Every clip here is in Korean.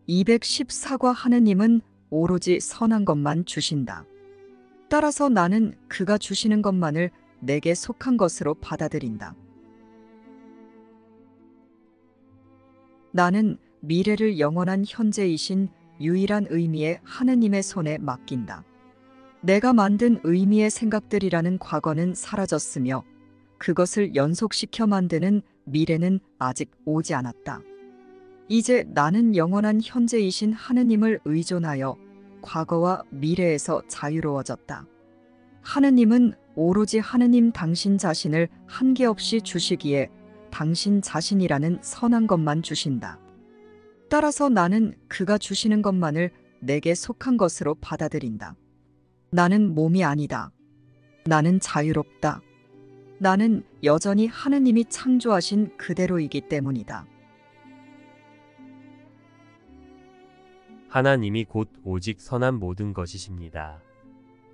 214과 하느님은 오로지 선한 것만 주신다. 따라서 나는 그가 주시는 것만을 내게 속한 것으로 받아들인다. 나는 미래를 영원한 현재이신 유일한 의미의 하느님의 손에 맡긴다. 내가 만든 의미의 생각들이라는 과거는 사라졌으며 그것을 연속시켜 만드는 미래는 아직 오지 않았다. 이제 나는 영원한 현재이신 하느님을 의존하여 과거와 미래에서 자유로워졌다. 하느님은 오로지 하느님 당신 자신을 한계없이 주시기에 당신 자신이라는 선한 것만 주신다. 따라서 나는 그가 주시는 것만을 내게 속한 것으로 받아들인다. 나는 몸이 아니다. 나는 자유롭다. 나는 여전히 하느님이 창조하신 그대로이기 때문이다. 하나님이 곧 오직 선한 모든 것이십니다.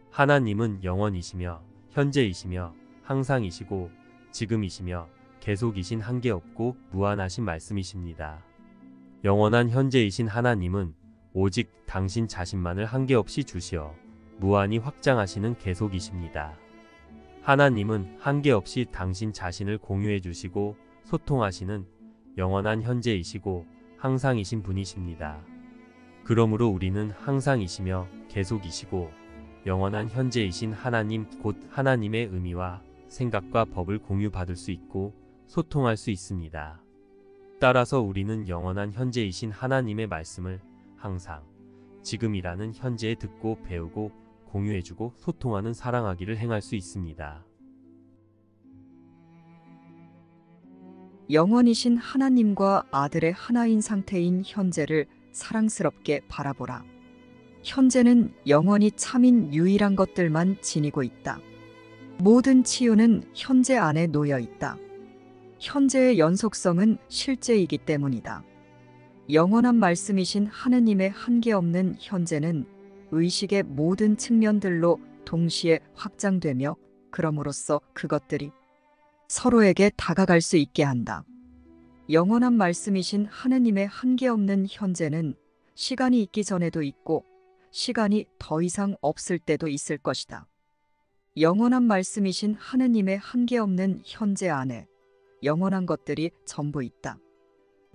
하나님은 영원이시며 현재이시며 항상이시고 지금이시며 계속이신 한계없고 무한하신 말씀이십니다. 영원한 현재이신 하나님은 오직 당신 자신만을 한계없이 주시어 무한히 확장하시는 계속이십니다. 하나님은 한계없이 당신 자신을 공유해 주시고 소통하시는 영원한 현재이시고 항상이신 분이십니다. 그러므로 우리는 항상이시며 계속이시고 영원한 현재이신 하나님 곧 하나님의 의미와 생각과 법을 공유받을 수 있고 소통할 수 있습니다. 따라서 우리는 영원한 현재이신 하나님의 말씀을 항상 지금이라는 현재에 듣고 배우고 공유해주고 소통하는 사랑하기를 행할 수 있습니다. 영원이신 하나님과 아들의 하나인 상태인 현재를 사랑스럽게 바라보라. 현재는 영원히 참인 유일한 것들만 지니고 있다. 모든 치유는 현재 안에 놓여 있다. 현재의 연속성은 실제이기 때문이다. 영원한 말씀이신 하느님의 한계없는 현재는 의식의 모든 측면들로 동시에 확장되며 그럼으로써 그것들이 서로에게 다가갈 수 있게 한다. 영원한 말씀이신 하느님의 한계없는 현재는 시간이 있기 전에도 있고 시간이 더 이상 없을 때도 있을 것이다. 영원한 말씀이신 하느님의 한계없는 현재 안에 영원한 것들이 전부 있다.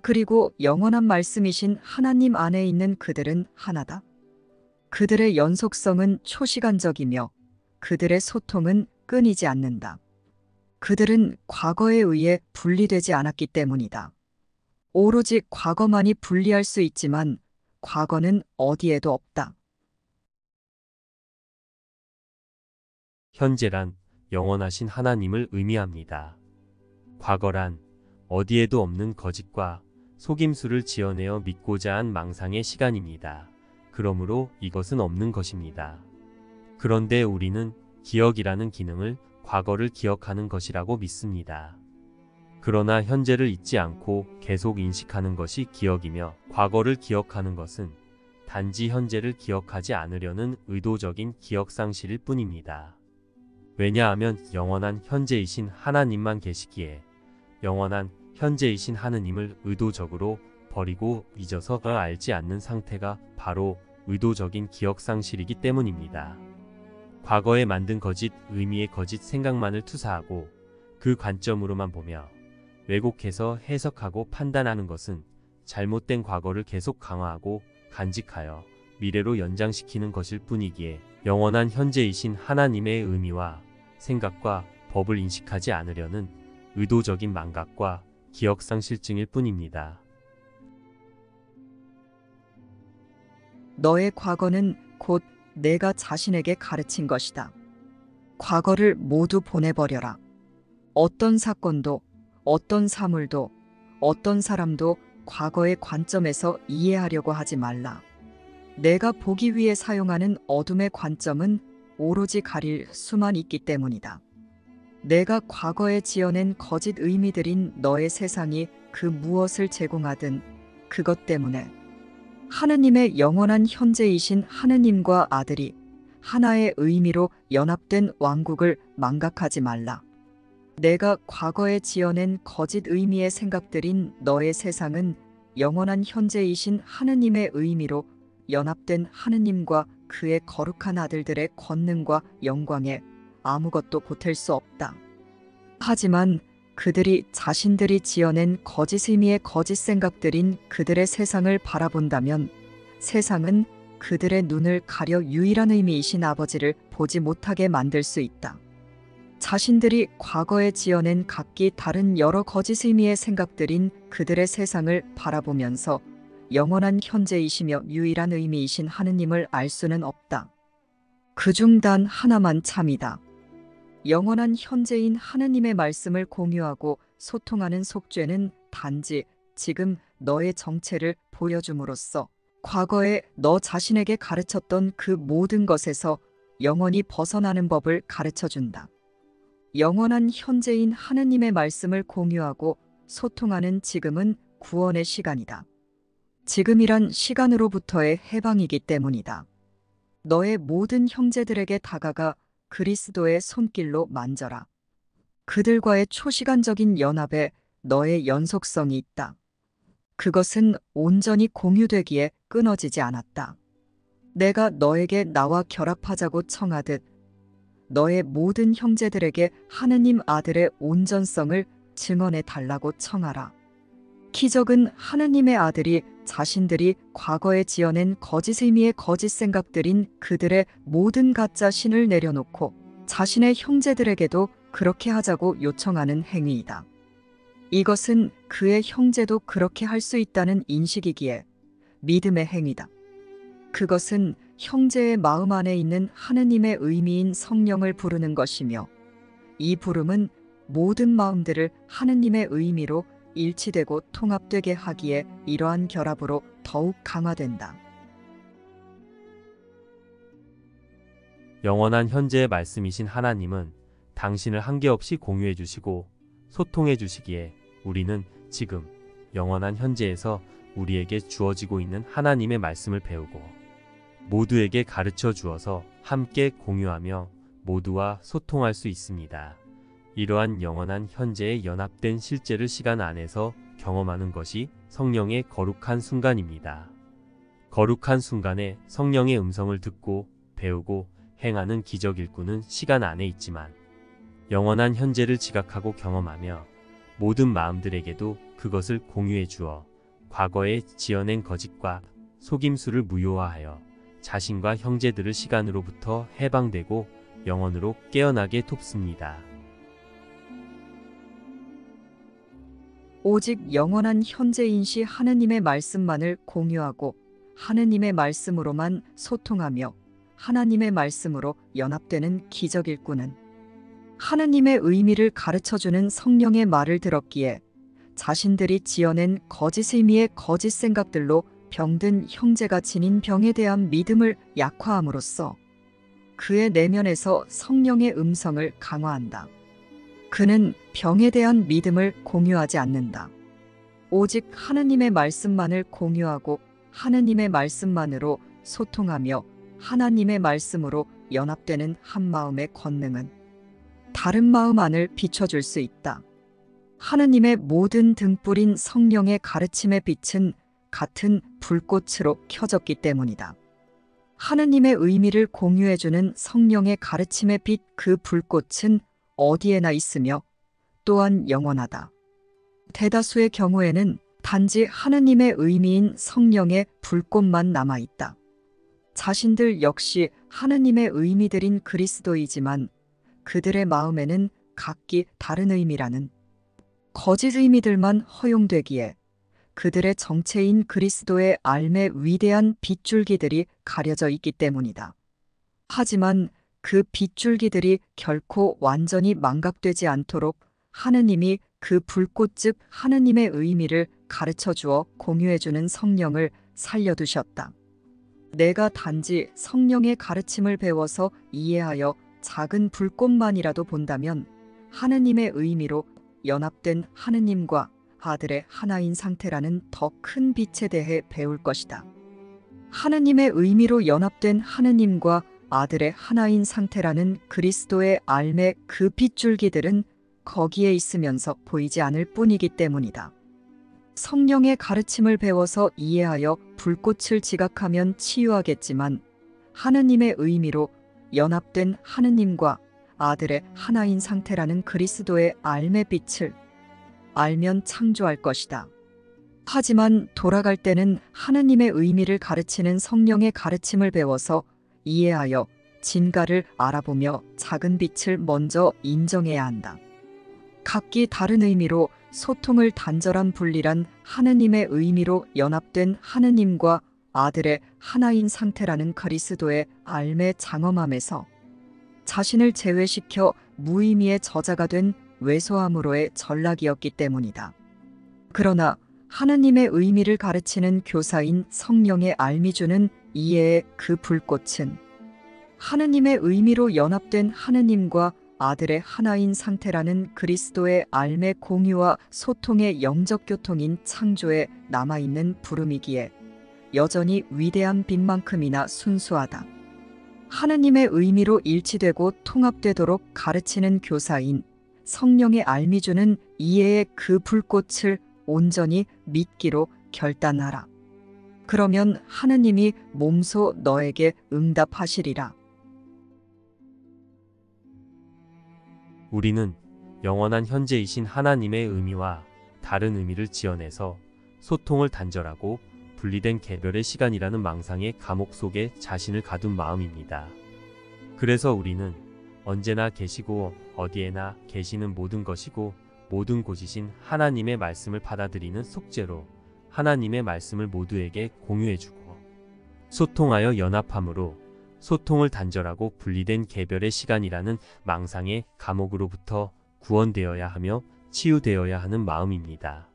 그리고 영원한 말씀이신 하나님 안에 있는 그들은 하나다. 그들의 연속성은 초시간적이며 그들의 소통은 끊이지 않는다. 그들은 과거에 의해 분리되지 않았기 때문이다. 오로지 과거만이 분리할 수 있지만 과거는 어디에도 없다. 현재란 영원하신 하나님을 의미합니다. 과거란 어디에도 없는 거짓과 속임수를 지어내어 믿고자 한 망상의 시간입니다. 그러므로 이것은 없는 것입니다. 그런데 우리는 기억이라는 기능을 과거를 기억하는 것이라고 믿습니다. 그러나 현재를 잊지 않고 계속 인식하는 것이 기억이며 과거를 기억하는 것은 단지 현재를 기억하지 않으려는 의도적인 기억 상실일 뿐입니다. 왜냐하면 영원한 현재이신 하나님만 계시기에 영원한 현재이신 하느님을 의도적으로 버리고 잊어서 알지 않는 상태가 바로 의도적인 기억 상실이기 때문입니다. 과거에 만든 거짓 의미의 거짓 생각만을 투사하고 그 관점으로만 보며 왜곡해서 해석하고 판단하는 것은 잘못된 과거를 계속 강화하고 간직하여 미래로 연장시키는 것일 뿐이기에 영원한 현재이신 하나님의 의미와 생각과 법을 인식하지 않으려는 의도적인 망각과 기억상실증일 뿐입니다. 너의 과거는 곧 내가 자신에게 가르친 것이다. 과거를 모두 보내버려라. 어떤 사건도, 어떤 사물도, 어떤 사람도 과거의 관점에서 이해하려고 하지 말라. 내가 보기 위해 사용하는 어둠의 관점은 오로지 가릴 수만 있기 때문이다. 내가 과거에 지어낸 거짓 의미들인 너의 세상이 그 무엇을 제공하든 그것 때문에 하느님의 영원한 현재이신 하느님과 아들이 하나의 의미로 연합된 왕국을 망각하지 말라. 내가 과거에 지어낸 거짓 의미의 생각들인 너의 세상은 영원한 현재이신 하느님의 의미로 연합된 하느님과 그의 거룩한 아들들의 권능과 영광에 아무것도 보탤 수 없다. 하지만 그들이 자신들이 지어낸 거짓 의미의 거짓 생각들인 그들의 세상을 바라본다면 세상은 그들의 눈을 가려 유일한 의미이신 아버지를 보지 못하게 만들 수 있다. 자신들이 과거에 지어낸 각기 다른 여러 거짓 의미의 생각들인 그들의 세상을 바라보면서 영원한 현재이시며 유일한 의미이신 하느님을 알 수는 없다. 그중 단 하나만 참이다. 영원한 현재인 하느님의 말씀을 공유하고 소통하는 속죄는 단지 지금 너의 정체를 보여줌으로써 과거에 너 자신에게 가르쳤던 그 모든 것에서 영원히 벗어나는 법을 가르쳐준다. 영원한 현재인 하느님의 말씀을 공유하고 소통하는 지금은 구원의 시간이다. 지금이란 시간으로부터의 해방이기 때문이다. 너의 모든 형제들에게 다가가 그리스도의 손길로 만져라. 그들과의 초시간적인 연합에 너의 연속성이 있다. 그것은 온전히 공유되기에 끊어지지 않았다. 내가 너에게 나와 결합하자고 청하듯 너의 모든 형제들에게 하느님 아들의 온전성을 증언해 달라고 청하라. 기적은 하느님의 아들이 자신들이 과거에 지어낸 거짓 의미의 거짓 생각들인 그들의 모든 가짜 신을 내려놓고 자신의 형제들에게도 그렇게 하자고 요청하는 행위이다. 이것은 그의 형제도 그렇게 할 수 있다는 인식이기에 믿음의 행위다. 그것은 형제의 마음 안에 있는 하느님의 의미인 성령을 부르는 것이며 이 부름은 모든 마음들을 하느님의 의미로 일치되고 통합되게 하기에 이러한 결합으로 더욱 강화된다. 영원한 현재의 말씀이신 하나님은 당신을 한계없이 공유해 주시고 소통해 주시기에 우리는 지금 영원한 현재에서 우리에게 주어지고 있는 하나님의 말씀을 배우고 모두에게 가르쳐 주어서 함께 공유하며 모두와 소통할 수 있습니다. 이러한 영원한 현재의 연합된 실제를 시간 안에서 경험하는 것이 성령의 거룩한 순간입니다. 거룩한 순간에 성령의 음성을 듣고 배우고 행하는 기적 일꾼은 시간 안에 있지만 영원한 현재를 지각하고 경험하며 모든 마음들에게도 그것을 공유해 주어 과거에 지어낸 거짓과 속임수를 무효화하여 자신과 형제들을 시간으로부터 해방되고 영원으로 깨어나게 돕습니다. 오직 영원한 현재인시 하느님의 말씀만을 공유하고 하느님의 말씀으로만 소통하며 하나님의 말씀으로 연합되는 기적 일꾼은 하느님의 의미를 가르쳐주는 성령의 말을 들었기에 자신들이 지어낸 거짓 의미의 거짓 생각들로 병든 형제가 지닌 병에 대한 믿음을 약화함으로써 그의 내면에서 성령의 음성을 강화한다. 그는 병에 대한 믿음을 공유하지 않는다. 오직 하느님의 말씀만을 공유하고 하느님의 말씀만으로 소통하며 하나님의 말씀으로 연합되는 한마음의 권능은 다른 마음 안을 비춰줄 수 있다. 하느님의 모든 등불인 성령의 가르침의 빛은 같은 불꽃으로 켜졌기 때문이다. 하느님의 의미를 공유해주는 성령의 가르침의 빛 그 불꽃은 어디에나 있으며 또한 영원하다. 대다수의 경우에는 단지 하느님의 의미인 성령의 불꽃만 남아있다. 자신들 역시 하느님의 의미들인 그리스도이지만 그들의 마음에는 각기 다른 의미라는 거짓 의미들만 허용되기에 그들의 정체인 그리스도의 알매 위대한 빗줄기들이 가려져 있기 때문이다. 하지만 그 빗줄기들이 결코 완전히 망각되지 않도록 하느님이 그 불꽃 즉 하느님의 의미를 가르쳐 주어 공유해주는 성령을 살려두셨다. 내가 단지 성령의 가르침을 배워서 이해하여 작은 불꽃만이라도 본다면 하느님의 의미로 연합된 하느님과 아들의 하나인 상태라는 더 큰 빛에 대해 배울 것이다. 하느님의 의미로 연합된 하느님과 아들의 하나인 상태라는 그리스도의 알매 그 빗줄기들은 거기에 있으면서 보이지 않을 뿐이기 때문이다. 성령의 가르침을 배워서 이해하여 불꽃을 지각하면 치유하겠지만 하느님의 의미로 연합된 하느님과 아들의 하나인 상태라는 그리스도의 알매 빛을 알면 창조할 것이다. 하지만 돌아갈 때는 하느님의 의미를 가르치는 성령의 가르침을 배워서 이해하여 진가를 알아보며 작은 빛을 먼저 인정해야 한다. 각기 다른 의미로 소통을 단절한 분리란 하느님의 의미로 연합된 하느님과 아들의 하나인 상태라는 그리스도의 알매 장엄함에서 자신을 제외시켜 무의미의 저자가 된 외소함으로의 전락이었기 때문이다. 그러나 하느님의 의미를 가르치는 교사인 성령의 알미 주는 이해의 그 불꽃은 하느님의 의미로 연합된 하느님과 아들의 하나인 상태라는 그리스도의 알매 공유와 소통의 영적 교통인 창조에 남아있는 부름이기에 여전히 위대한 빛만큼이나 순수하다. 하느님의 의미로 일치되고 통합되도록 가르치는 교사인 성령의 알미 주는 이해의 그 불꽃을 온전히 믿기로 결단하라. 그러면 하느님이 몸소 너에게 응답하시리라. 우리는 영원한 현재이신 하나님의 의미와 다른 의미를 지어내서 소통을 단절하고 분리된 개별의 시간이라는 망상의 감옥 속에 자신을 가둔 마음입니다. 그래서 우리는 언제나 계시고 어디에나 계시는 모든 것이고 모든 곳이신 하나님의 말씀을 받아들이는 속죄로 하나님의 말씀을 모두에게 공유해주고 소통하여 연합함으로 소통을 단절하고 분리된 개별의 시간이라는 망상의 감옥으로부터 구원되어야 하며 치유되어야 하는 마음입니다.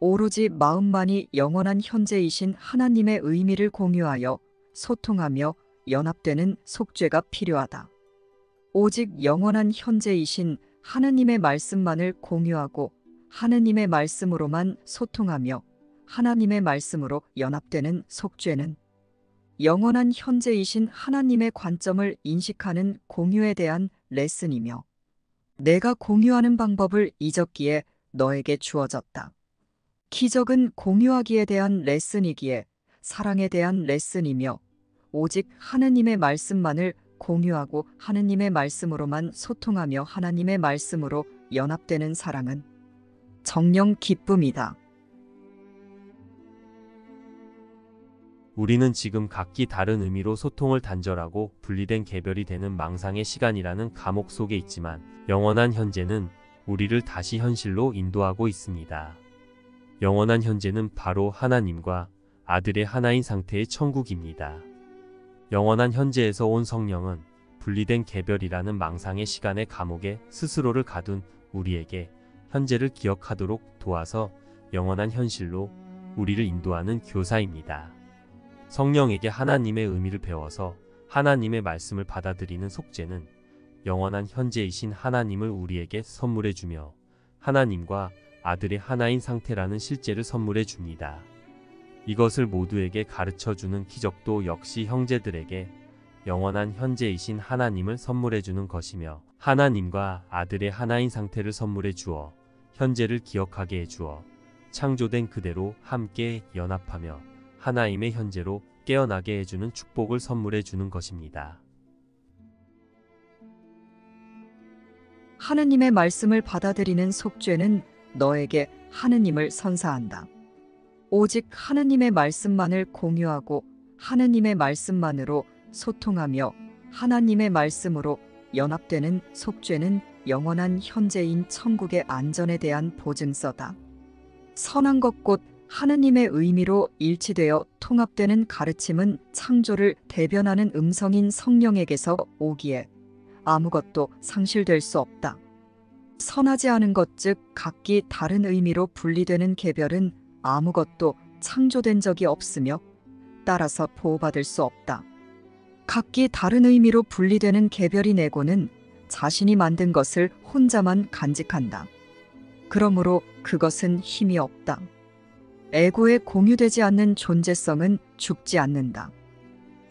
오로지 마음만이 영원한 현재이신 하나님의 의미를 공유하여 소통하며 연합되는 속죄가 필요하다. 오직 영원한 현재이신 하느님의 말씀만을 공유하고 하느님의 말씀으로만 소통하며 하나님의 말씀으로 연합되는 속죄는 영원한 현재이신 하나님의 관점을 인식하는 공유에 대한 레슨이며 내가 공유하는 방법을 잊었기에 너에게 주어졌다. 기적은 공유하기에 대한 레슨이기에 사랑에 대한 레슨이며 오직 하느님의 말씀만을 공유하고 하느님의 말씀으로만 소통하며 하나님의 말씀으로 연합되는 사랑은 정령 기쁨이다. 우리는 지금 각기 다른 의미로 소통을 단절하고 분리된 개별이 되는 망상의 시간이라는 감옥 속에 있지만 영원한 현재는 우리를 다시 현실로 인도하고 있습니다. 영원한 현재는 바로 하나님과 아들의 하나인 상태의 천국입니다. 영원한 현재에서 온 성령은 분리된 개별이라는 망상의 시간의 감옥에 스스로를 가둔 우리에게 현재를 기억하도록 도와서 영원한 현실로 우리를 인도하는 교사입니다. 성령에게 하나님의 의미를 배워서 하나님의 말씀을 받아들이는 속죄는 영원한 현재이신 하나님을 우리에게 선물해 주며 하나님과 아들의 하나인 상태라는 실제를 선물해 줍니다. 이것을 모두에게 가르쳐 주는 기적도 역시 형제들에게 영원한 현재이신 하나님을 선물해 주는 것이며 하나님과 아들의 하나인 상태를 선물해 주어 현재를 기억하게 해 주어 창조된 그대로 함께 연합하며 하나님의 현재로 깨어나게 해주는 축복을 선물해 주는 것입니다. 하느님의 말씀을 받아들이는 속죄는 너에게 하느님을 선사한다. 오직 하느님의 말씀만을 공유하고 하느님의 말씀만으로 소통하며 하나님의 말씀으로 연합되는 속죄는 영원한 현재인 천국의 안전에 대한 보증서다. 선한 것 곧 하느님의 의미로 일치되어 통합되는 가르침은 창조를 대변하는 음성인 성령에게서 오기에 아무것도 상실될 수 없다. 선하지 않은 것 즉 각기 다른 의미로 분리되는 개별은 아무것도 창조된 적이 없으며 따라서 보호받을 수 없다. 각기 다른 의미로 분리되는 개별이 내고는 자신이 만든 것을 혼자만 간직한다. 그러므로 그것은 힘이 없다. 에고에 공유되지 않는 존재성은 죽지 않는다.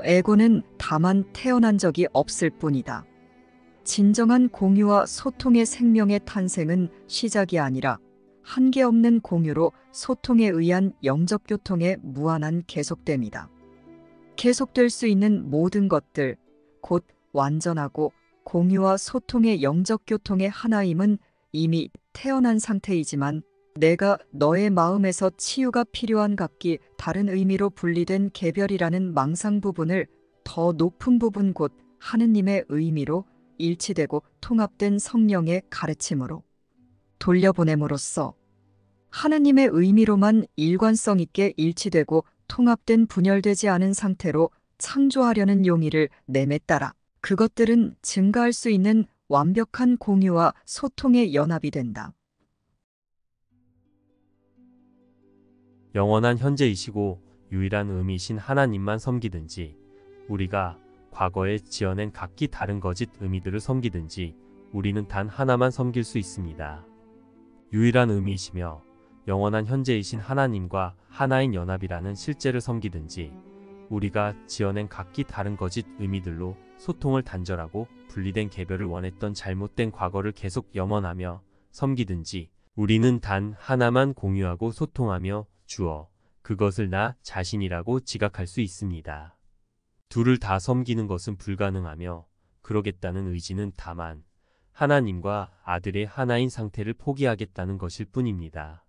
에고는 다만 태어난 적이 없을 뿐이다. 진정한 공유와 소통의 생명의 탄생은 시작이 아니라 한계 없는 공유로 소통에 의한 영적 교통의 무한한 계속됨이다. 계속될 수 있는 모든 것들, 곧 완전하고 공유와 소통의 영적 교통의 하나임은 이미 태어난 상태이지만 내가 너의 마음에서 치유가 필요한 각기 다른 의미로 분리된 개별이라는 망상 부분을 더 높은 부분 곧 하느님의 의미로 일치되고 통합된 성령의 가르침으로 돌려보냄으로써 하느님의 의미로만 일관성 있게 일치되고 통합된 분열되지 않은 상태로 창조하려는 용의를 내매 따라 그것들은 증가할 수 있는 완벽한 공유와 소통의 연합이 된다. 영원한 현재이시고 유일한 의미이신 하나님만 섬기든지 우리가 과거에 지어낸 각기 다른 거짓 의미들을 섬기든지 우리는 단 하나만 섬길 수 있습니다. 유일한 의미이시며 영원한 현재이신 하나님과 하나인 연합이라는 실제를 섬기든지 우리가 지어낸 각기 다른 거짓 의미들로 소통을 단절하고 분리된 개별을 원했던 잘못된 과거를 계속 염원하며 섬기든지 우리는 단 하나만 공유하고 소통하며 주어 그것을 나 자신이라고 지각할 수 있습니다. 둘을 다 섬기는 것은 불가능하며 그러겠다는 의지는 다만 하나님과 아들의 하나인 상태를 포기하겠다는 것일 뿐입니다.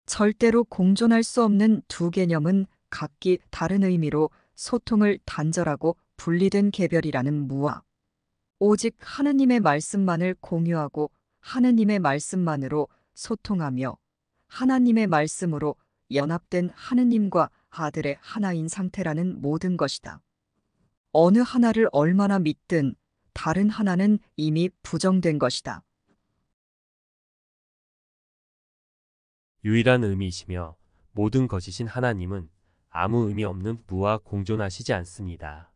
절대로 공존할 수 없는 두 개념은 각기 다른 의미로 소통을 단절하고 분리된 개별이라는 무와 오직 하느님의 말씀만을 공유하고 하느님의 말씀만으로 소통하며 하나님의 말씀으로 연합된 하느님과 아들의 하나인 상태라는 모든 것이다. 어느 하나를 얼마나 믿든 다른 하나는 이미 부정된 것이다. 유일한 의미이시며 모든 것이신 하나님은 아무 의미 없는 무와 공존하시지 않습니다.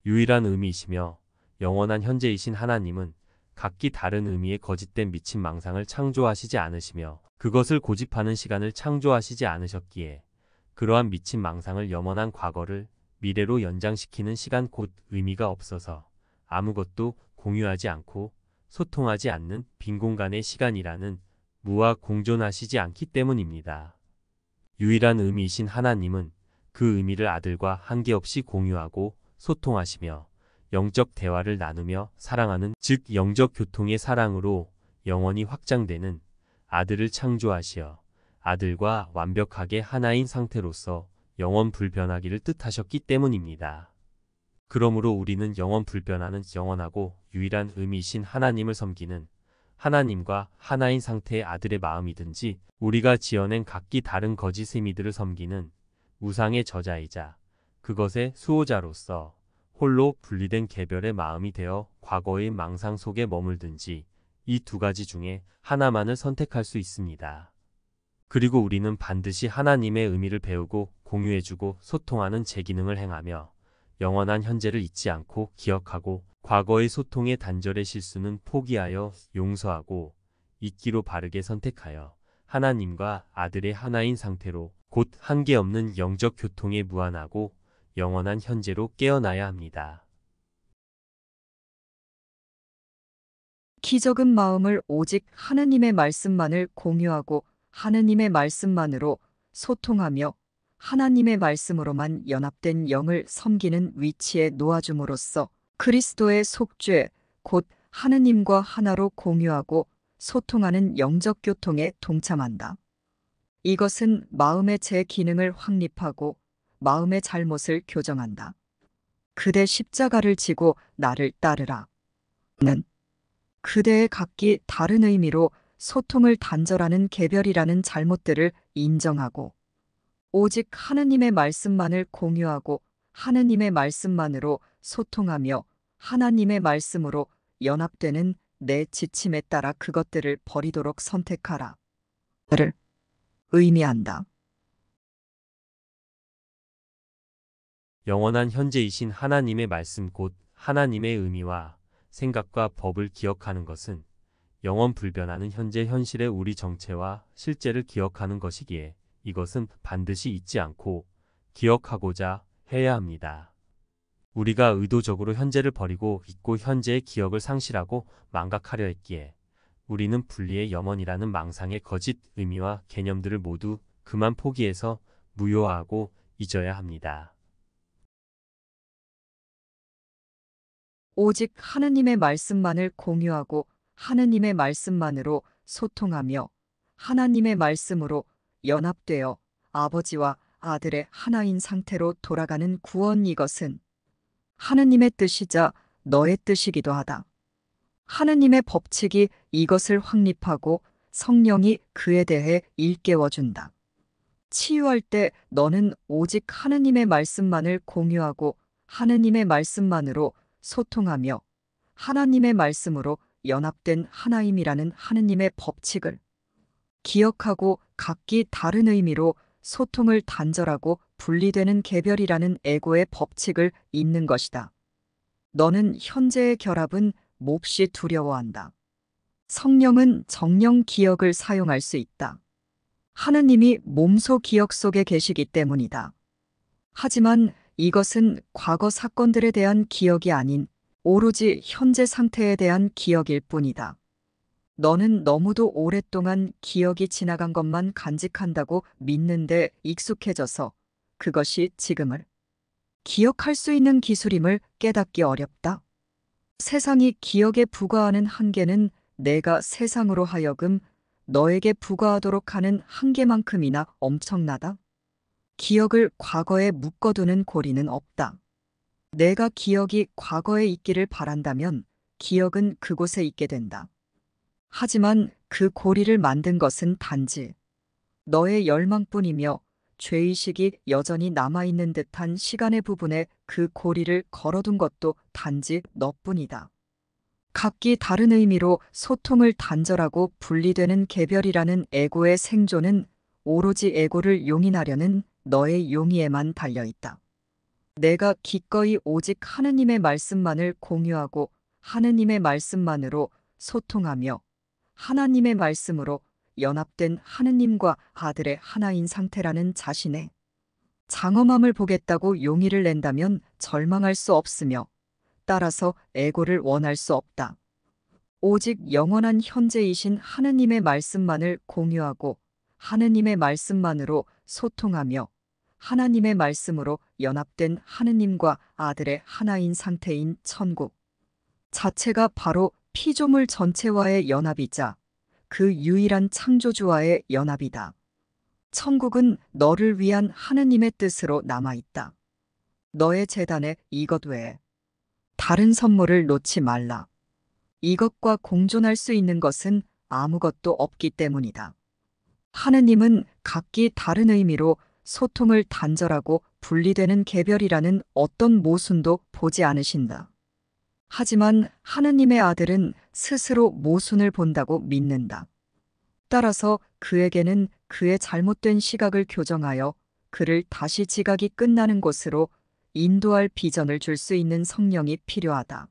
유일한 의미이시며 영원한 현재이신 하나님은 각기 다른 의미의 거짓된 미친 망상을 창조하시지 않으시며 그것을 고집하는 시간을 창조하시지 않으셨기에 그러한 미친 망상을 염원한 과거를 미래로 연장시키는 시간 곧 의미가 없어서 아무것도 공유하지 않고 소통하지 않는 빈 공간의 시간이라는 무와 공존하시지 않기 때문입니다. 유일한 의미이신 하나님은 그 의미를 아들과 한계없이 공유하고 소통하시며 영적 대화를 나누며 사랑하는 즉 영적 교통의 사랑으로 영원히 확장되는 아들을 창조하시어 아들과 완벽하게 하나인 상태로서 영원 불변하기를 뜻하셨기 때문입니다. 그러므로 우리는 영원 불변하는 영원하고 유일한 의미이신 하나님을 섬기는 하나님과 하나인 상태의 아들의 마음이든지 우리가 지어낸 각기 다른 거짓 의미들을 섬기는 우상의 저자이자 그것의 수호자로서 홀로 분리된 개별의 마음이 되어 과거의 망상 속에 머물든지 이 두 가지 중에 하나만을 선택할 수 있습니다. 그리고 우리는 반드시 하나님의 의미를 배우고 공유해주고 소통하는 제 기능을 행하며 영원한 현재를 잊지 않고 기억하고 과거의 소통의 단절의 실수는 포기하여 용서하고 잊기로 바르게 선택하여 하나님과 아들의 하나인 상태로 곧 한계없는 영적 교통에 무한하고 영원한 현재로 깨어나야 합니다. 기적은 마음을 오직 하느님의 말씀만을 공유하고 하느님의 말씀만으로 소통하며 하나님의 말씀으로만 연합된 영을 섬기는 위치에 놓아줌으로써 그리스도의 속죄 곧 하느님과 하나로 공유하고 소통하는 영적 교통에 동참한다. 이것은 마음의 제 기능을 확립하고 마음의 잘못을 교정한다. 그대 십자가를 지고 나를 따르라. 는 그대의 각기 다른 의미로 소통을 단절하는 개별이라는 잘못들을 인정하고 오직 하느님의 말씀만을 공유하고 하느님의 말씀만으로 소통하며 하나님의 말씀으로 연합되는 내 지침에 따라 그것들을 버리도록 선택하라. 를 의미한다. 영원한 현재이신 하나님의 말씀 곧 하나님의 의미와 생각과 법을 기억하는 것은 영원 불변하는 현재 현실의 우리 정체와 실제를 기억하는 것이기에 이것은 반드시 잊지 않고 기억하고자 해야 합니다. 우리가 의도적으로 현재를 버리고 잊고 현재의 기억을 상실하고 망각하려 했기에 우리는 분리의 염원이라는 망상의 거짓 의미와 개념들을 모두 그만 포기해서 무효화하고 잊어야 합니다. 오직 하느님의 말씀만을 공유하고 하느님의 말씀만으로 소통하며 하나님의 말씀으로 연합되어 아버지와 아들의 하나인 상태로 돌아가는 구원, 이것은 하느님의 뜻이자 너의 뜻이기도 하다. 하느님의 법칙이 이것을 확립하고 성령이 그에 대해 일깨워준다. 치유할 때 너는 오직 하느님의 말씀만을 공유하고 하느님의 말씀만으로 소통하며 하나님의 말씀으로 연합된 하나임이라는 하느님의 법칙을 기억하고 각기 다른 의미로 소통을 단절하고 분리되는 개별이라는 에고의 법칙을 잇는 것이다. 너는 현재의 결합은 몹시 두려워한다. 성령은 정령 기억을 사용할 수 있다. 하느님이 몸소 기억 속에 계시기 때문이다. 하지만 이것은 과거 사건들에 대한 기억이 아닌 오로지 현재 상태에 대한 기억일 뿐이다. 너는 너무도 오랫동안 기억이 지나간 것만 간직한다고 믿는데 익숙해져서 그것이 지금을 기억할 수 있는 기술임을 깨닫기 어렵다. 세상이 기억에 부과하는 한계는 내가 세상으로 하여금 너에게 부과하도록 하는 한계만큼이나 엄청나다. 기억을 과거에 묶어두는 고리는 없다. 내가 기억이 과거에 있기를 바란다면 기억은 그곳에 있게 된다. 하지만 그 고리를 만든 것은 단지 너의 열망뿐이며 죄의식이 여전히 남아있는 듯한 시간의 부분에 그 고리를 걸어둔 것도 단지 너뿐이다. 각기 다른 의미로 소통을 단절하고 분리되는 개별이라는 에고의 생존은 오로지 에고를 용인하려는 너의 용의에만 달려있다. 내가 기꺼이 오직 하느님의 말씀만을 공유하고 하느님의 말씀만으로 소통하며 하나님의 말씀으로 연합된 하느님과 아들의 하나인 상태라는 자신의 장엄함을 보겠다고 용의를 낸다면 절망할 수 없으며 따라서 에고를 원할 수 없다. 오직 영원한 현재이신 하느님의 말씀만을 공유하고 하느님의 말씀만으로 소통하며 하나님의 말씀으로 연합된 하느님과 아들의 하나인 상태인 천국 자체가 바로 피조물 전체와의 연합이자 그 유일한 창조주와의 연합이다. 천국은 너를 위한 하느님의 뜻으로 남아있다. 너의 재단에 이것 외에 다른 선물을 놓지 말라. 이것과 공존할 수 있는 것은 아무것도 없기 때문이다. 하느님은 각기 다른 의미로 소통을 단절하고 분리되는 개별이라는 어떤 모순도 보지 않으신다. 하지만 하느님의 아들은 스스로 모순을 본다고 믿는다. 따라서 그에게는 그의 잘못된 시각을 교정하여 그를 다시 지각이 끝나는 곳으로 인도할 비전을 줄 수 있는 성령이 필요하다.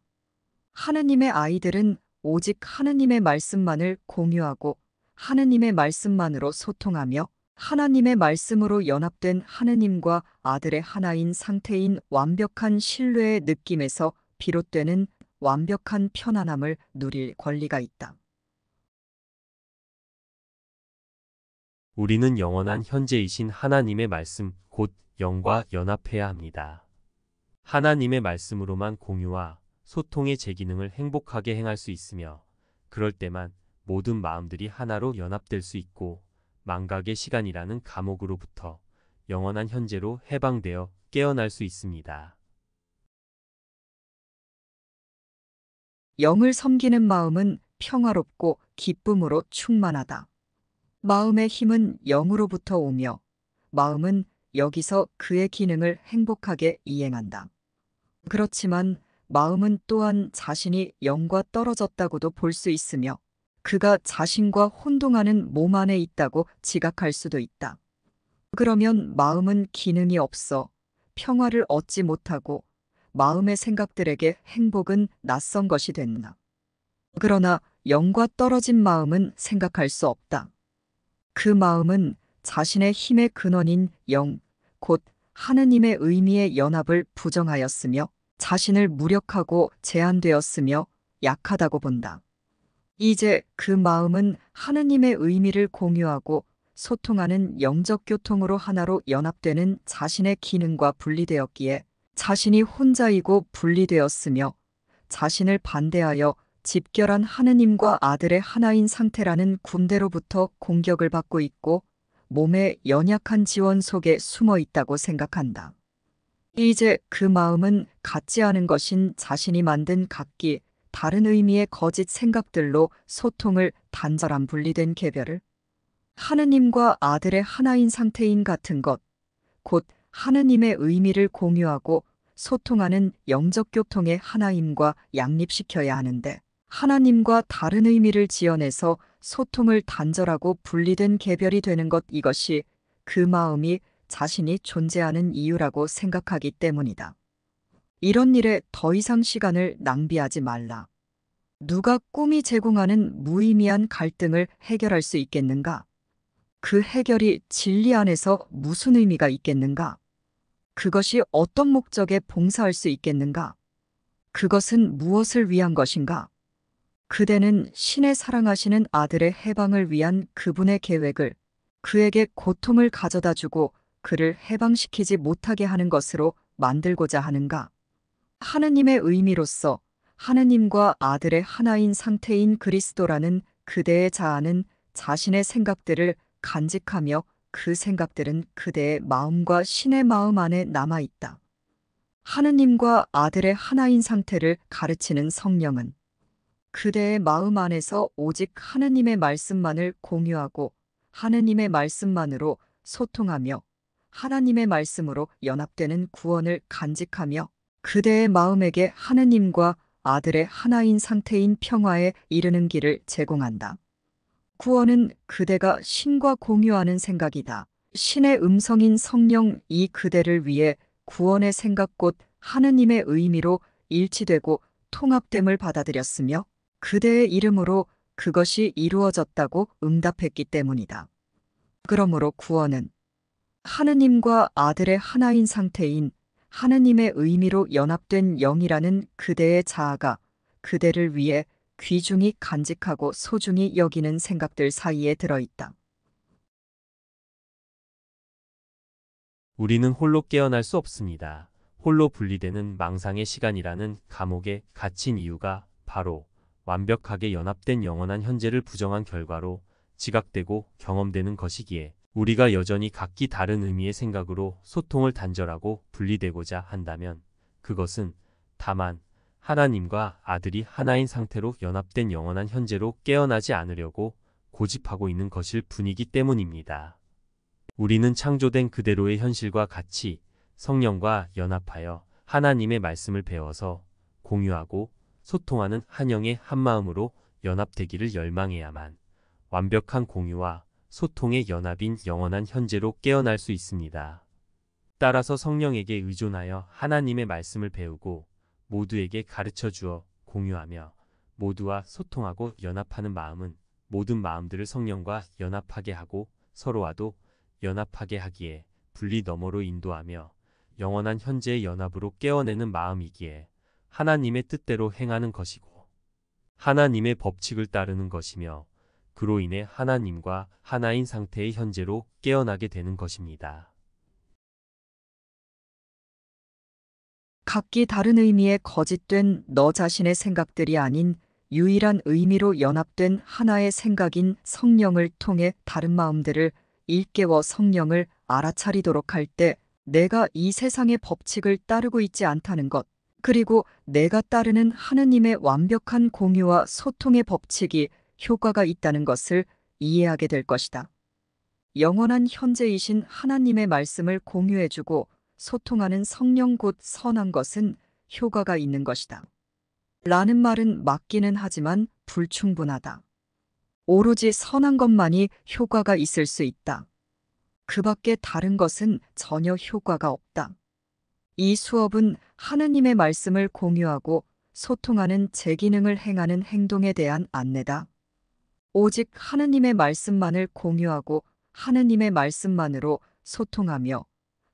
하느님의 아이들은 오직 하느님의 말씀만을 공유하고 하느님의 말씀만으로 소통하며 하나님의 말씀으로 연합된 하느님과 아들의 하나인 상태인 완벽한 신뢰의 느낌에서 비롯되는 완벽한 편안함을 누릴 권리가 있다. 우리는 영원한 현재이신 하나님의 말씀, 곧 영과 연합해야 합니다. 하나님의 말씀으로만 공유와 소통의 제 기능을 행복하게 행할 수 있으며 그럴 때만 모든 마음들이 하나로 연합될 수 있고 망각의 시간이라는 감옥으로부터 영원한 현재로 해방되어 깨어날 수 있습니다. 영을 섬기는 마음은 평화롭고 기쁨으로 충만하다. 마음의 힘은 영으로부터 오며 마음은 여기서 그의 기능을 행복하게 이행한다. 그렇지만 마음은 또한 자신이 영과 떨어졌다고도 볼 수 있으며 그가 자신과 혼동하는 몸 안에 있다고 지각할 수도 있다. 그러면 마음은 기능이 없어 평화를 얻지 못하고 마음의 생각들에게 행복은 낯선 것이 된다. 그러나 영과 떨어진 마음은 생각할 수 없다. 그 마음은 자신의 힘의 근원인 영, 곧 하느님의 의미의 연합을 부정하였으며 자신을 무력하고 제한되었으며 약하다고 본다. 이제 그 마음은 하느님의 의미를 공유하고 소통하는 영적 교통으로 하나로 연합되는 자신의 기능과 분리되었기에 자신이 혼자이고 분리되었으며 자신을 반대하여 집결한 하느님과 아들의 하나인 상태라는 군대로부터 공격을 받고 있고 몸의 연약한 지원 속에 숨어 있다고 생각한다. 이제 그 마음은 같지 않은 것인 자신이 만든 각기 다른 의미의 거짓 생각들로 소통을 단절한 분리된 개별을 하느님과 아들의 하나인 상태인 같은 것, 곧 하느님의 의미를 공유하고 소통하는 영적 교통의 하나임과 양립시켜야 하는데 하나님과 다른 의미를 지어내서 소통을 단절하고 분리된 개별이 되는 것, 이것이 그 마음이 자신이 존재하는 이유라고 생각하기 때문이다. 이런 일에 더 이상 시간을 낭비하지 말라. 누가 꿈이 제공하는 무의미한 갈등을 해결할 수 있겠는가? 그 해결이 진리 안에서 무슨 의미가 있겠는가? 그것이 어떤 목적에 봉사할 수 있겠는가? 그것은 무엇을 위한 것인가? 그대는 신의 사랑하시는 아들의 해방을 위한 그분의 계획을 그에게 고통을 가져다 주고 그를 해방시키지 못하게 하는 것으로 만들고자 하는가? 하느님의 의미로서 하느님과 아들의 하나인 상태인 그리스도라는 그대의 자아는 자신의 생각들을 간직하며 그 생각들은 그대의 마음과 신의 마음 안에 남아있다. 하느님과 아들의 하나인 상태를 가르치는 성령은 그대의 마음 안에서 오직 하느님의 말씀만을 공유하고 하느님의 말씀만으로 소통하며 하나님의 말씀으로 연합되는 구원을 간직하며 그대의 마음에게 하느님과 아들의 하나인 상태인 평화에 이르는 길을 제공한다. 구원은 그대가 신과 공유하는 생각이다. 신의 음성인 성령, 이 그대를 위해 구원의 생각 곧 하느님의 의미로 일치되고 통합됨을 받아들였으며 그대의 이름으로 그것이 이루어졌다고 응답했기 때문이다. 그러므로 구원은 하느님과 아들의 하나인 상태인 하느님의 의미로 연합된 영이라는 그대의 자아가 그대를 위해 귀중히 간직하고 소중히 여기는 생각들 사이에 들어있다. 우리는 홀로 깨어날 수 없습니다. 홀로 분리되는 망상의 시간이라는 감옥에 갇힌 이유가 바로 완벽하게 연합된 영원한 현재를 부정한 결과로 지각되고 경험되는 것이기에 우리가 여전히 각기 다른 의미의 생각으로 소통을 단절하고 분리되고자 한다면 그것은 다만 하나님과 아들이 하나인 상태로 연합된 영원한 현재로 깨어나지 않으려고 고집하고 있는 것일 뿐이기 때문입니다. 우리는 창조된 그대로의 현실과 같이 성령과 연합하여 하나님의 말씀을 배워서 공유하고 소통하는 한영의 한마음으로 연합되기를 열망해야만 완벽한 공유와 소통의 연합인 영원한 현재로 깨어날 수 있습니다. 따라서 성령에게 의존하여 하나님의 말씀을 배우고 모두에게 가르쳐 주어 공유하며 모두와 소통하고 연합하는 마음은 모든 마음들을 성령과 연합하게 하고 서로와도 연합하게 하기에 분리 너머로 인도하며 영원한 현재의 연합으로 깨어내는 마음이기에 하나님의 뜻대로 행하는 것이고 하나님의 법칙을 따르는 것이며 그로 인해 하나님과 하나인 상태의 현재로 깨어나게 되는 것입니다. 각기 다른 의미의 거짓된 너 자신의 생각들이 아닌 유일한 의미로 연합된 하나의 생각인 성령을 통해 다른 마음들을 일깨워 성령을 알아차리도록 할 때 내가 이 세상의 법칙을 따르고 있지 않다는 것, 그리고 내가 따르는 하느님의 완벽한 공유와 소통의 법칙이 효과가 있다는 것을 이해하게 될 것이다. 영원한 현재이신 하나님의 말씀을 공유해주고 소통하는 성령 곧 선한 것은 효과가 있는 것이다. 라는 말은 맞기는 하지만 불충분하다. 오로지 선한 것만이 효과가 있을 수 있다. 그 밖에 다른 것은 전혀 효과가 없다. 이 수업은 하느님의 말씀을 공유하고 소통하는 제 기능을 행하는 행동에 대한 안내다. 오직 하느님의 말씀만을 공유하고 하느님의 말씀만으로 소통하며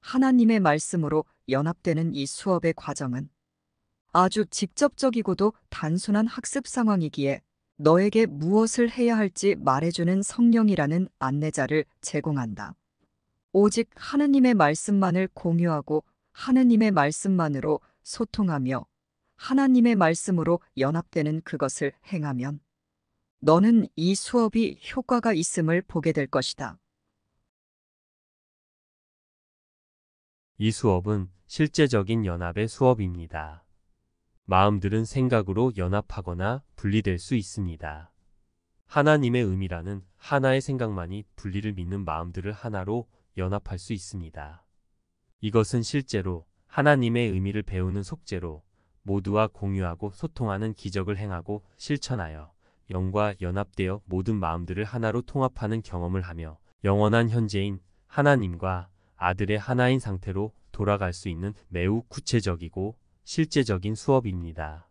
하나님의 말씀으로 연합되는 이 수업의 과정은 아주 직접적이고도 단순한 학습 상황이기에 너에게 무엇을 해야 할지 말해주는 성령이라는 안내자를 제공한다. 오직 하느님의 말씀만을 공유하고 하느님의 말씀만으로 소통하며 하나님의 말씀으로 연합되는 그것을 행하면 너는 이 수업이 효과가 있음을 보게 될 것이다. 이 수업은 실제적인 연합의 수업입니다. 마음들은 생각으로 연합하거나 분리될 수 있습니다. 하나님의 의미라는 하나의 생각만이 분리를 믿는 마음들을 하나로 연합할 수 있습니다. 이것은 실제로 하나님의 의미를 배우는 속죄로 모두와 공유하고 소통하는 기적을 행하고 실천하여 영과 연합되어 모든 마음들을 하나로 통합하는 경험을 하며 영원한 현재인 하나님과 아들의 하나인 상태로 돌아갈 수 있는 매우 구체적이고 실제적인 수업입니다.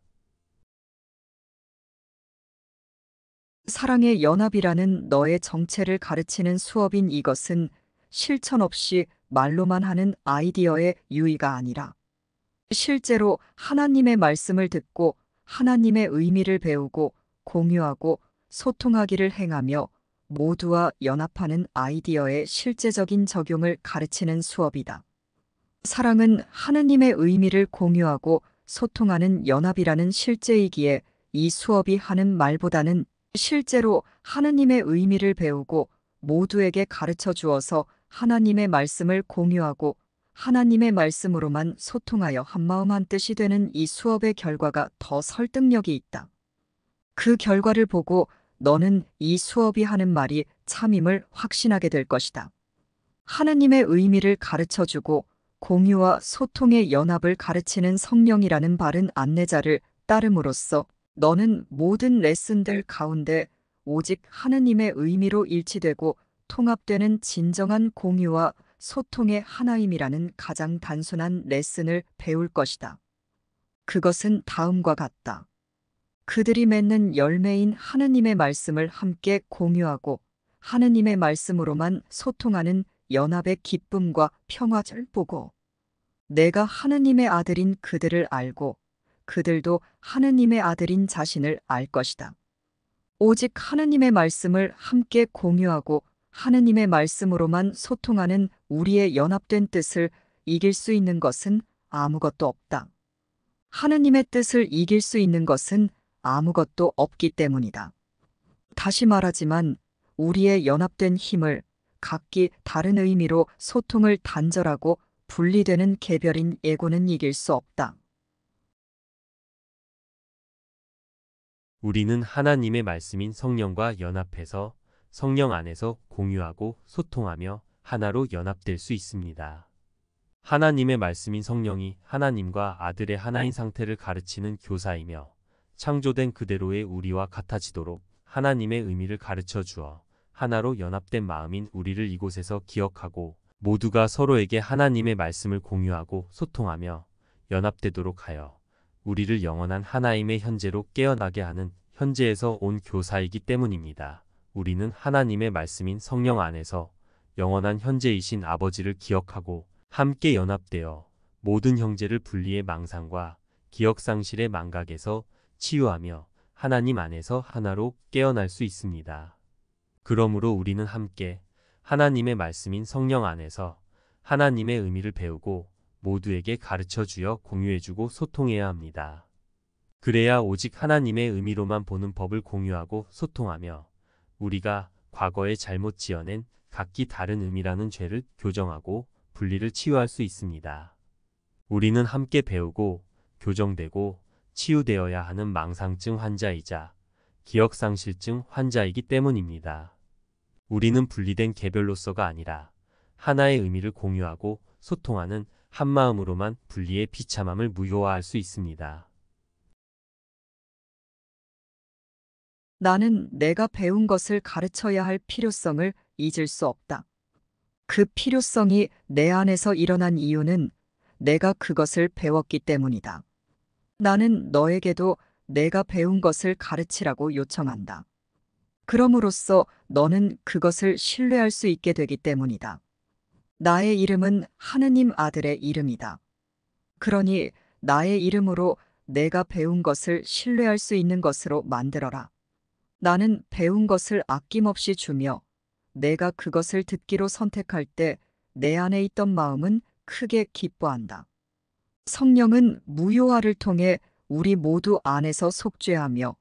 사랑의 연합이라는 너의 정체를 가르치는 수업인 이것은 실천 없이 말로만 하는 아이디어의 유의가 아니라 실제로 하나님의 말씀을 듣고 하나님의 의미를 배우고 공유하고 소통하기를 행하며 모두와 연합하는 아이디어의 실제적인 적용을 가르치는 수업이다. 사랑은 하느님의 의미를 공유하고 소통하는 연합이라는 실제이기에 이 수업이 하는 말보다는 실제로 하느님의 의미를 배우고 모두에게 가르쳐 주어서 하나님의 말씀을 공유하고 하나님의 말씀으로만 소통하여 한마음 한뜻이 되는 이 수업의 결과가 더 설득력이 있다. 그 결과를 보고 너는 이 수업이 하는 말이 참임을 확신하게 될 것이다. 하느님의 의미를 가르쳐 주고 공유와 소통의 연합을 가르치는 성령이라는 바른 안내자를 따름으로써 너는 모든 레슨들 가운데 오직 하느님의 의미로 일치되고 통합되는 진정한 공유와 소통의 하나임이라는 가장 단순한 레슨을 배울 것이다. 그것은 다음과 같다. 그들이 맺는 열매인 하느님의 말씀을 함께 공유하고 하느님의 말씀으로만 소통하는 연합의 기쁨과 평화를 보고 내가 하느님의 아들인 그들을 알고 그들도 하느님의 아들인 자신을 알 것이다. 오직 하느님의 말씀을 함께 공유하고 하느님의 말씀으로만 소통하는 우리의 연합된 뜻을 이길 수 있는 것은 아무것도 없다. 하느님의 뜻을 이길 수 있는 것은 아무것도 없기 때문이다. 다시 말하지만 우리의 연합된 힘을 각기 다른 의미로 소통을 단절하고 분리되는 개별인 에고는 이길 수 없다. 우리는 하나님의 말씀인 성령과 연합해서 성령 안에서 공유하고 소통하며 하나로 연합될 수 있습니다. 하나님의 말씀인 성령이 하나님과 아들의 하나인 상태를 가르치는 교사이며 창조된 그대로의 우리와 같아지도록 하나님의 의미를 가르쳐 주어 하나로 연합된 마음인 우리를 이곳에서 기억하고 모두가 서로에게 하나님의 말씀을 공유하고 소통하며 연합되도록 하여 우리를 영원한 하나님의 현재로 깨어나게 하는 현재에서 온 교사이기 때문입니다. 우리는 하나님의 말씀인 성령 안에서 영원한 현재이신 아버지를 기억하고 함께 연합되어 모든 형제를 분리의 망상과 기억상실의 망각에서 치유하며 하나님 안에서 하나로 깨어날 수 있습니다. 그러므로 우리는 함께 하나님의 말씀인 성령 안에서 하나님의 의미를 배우고 모두에게 가르쳐 주어 공유해주고 소통해야 합니다. 그래야 오직 하나님의 의미로만 보는 법을 공유하고 소통하며 우리가 과거에 잘못 지어낸 각기 다른 의미라는 죄를 교정하고 분리를 치유할 수 있습니다. 우리는 함께 배우고 교정되고 치유되어야 하는 망상증 환자이자 기억상실증 환자이기 때문입니다. 우리는 분리된 개별로서가 아니라 하나의 의미를 공유하고 소통하는 한마음으로만 분리의 비참함을 무효화할 수 있습니다. 나는 내가 배운 것을 가르쳐야 할 필요성을 잊을 수 없다. 그 필요성이 내 안에서 일어난 이유는 내가 그것을 배웠기 때문이다. 나는 너에게도 내가 배운 것을 가르치라고 요청한다. 그럼으로써 너는 그것을 신뢰할 수 있게 되기 때문이다. 나의 이름은 하느님 아들의 이름이다. 그러니 나의 이름으로 내가 배운 것을 신뢰할 수 있는 것으로 만들어라. 나는 배운 것을 아낌없이 주며 내가 그것을 듣기로 선택할 때 내 안에 있던 마음은 크게 기뻐한다. 성령은 무효화를 통해 우리 모두 안에서 속죄하며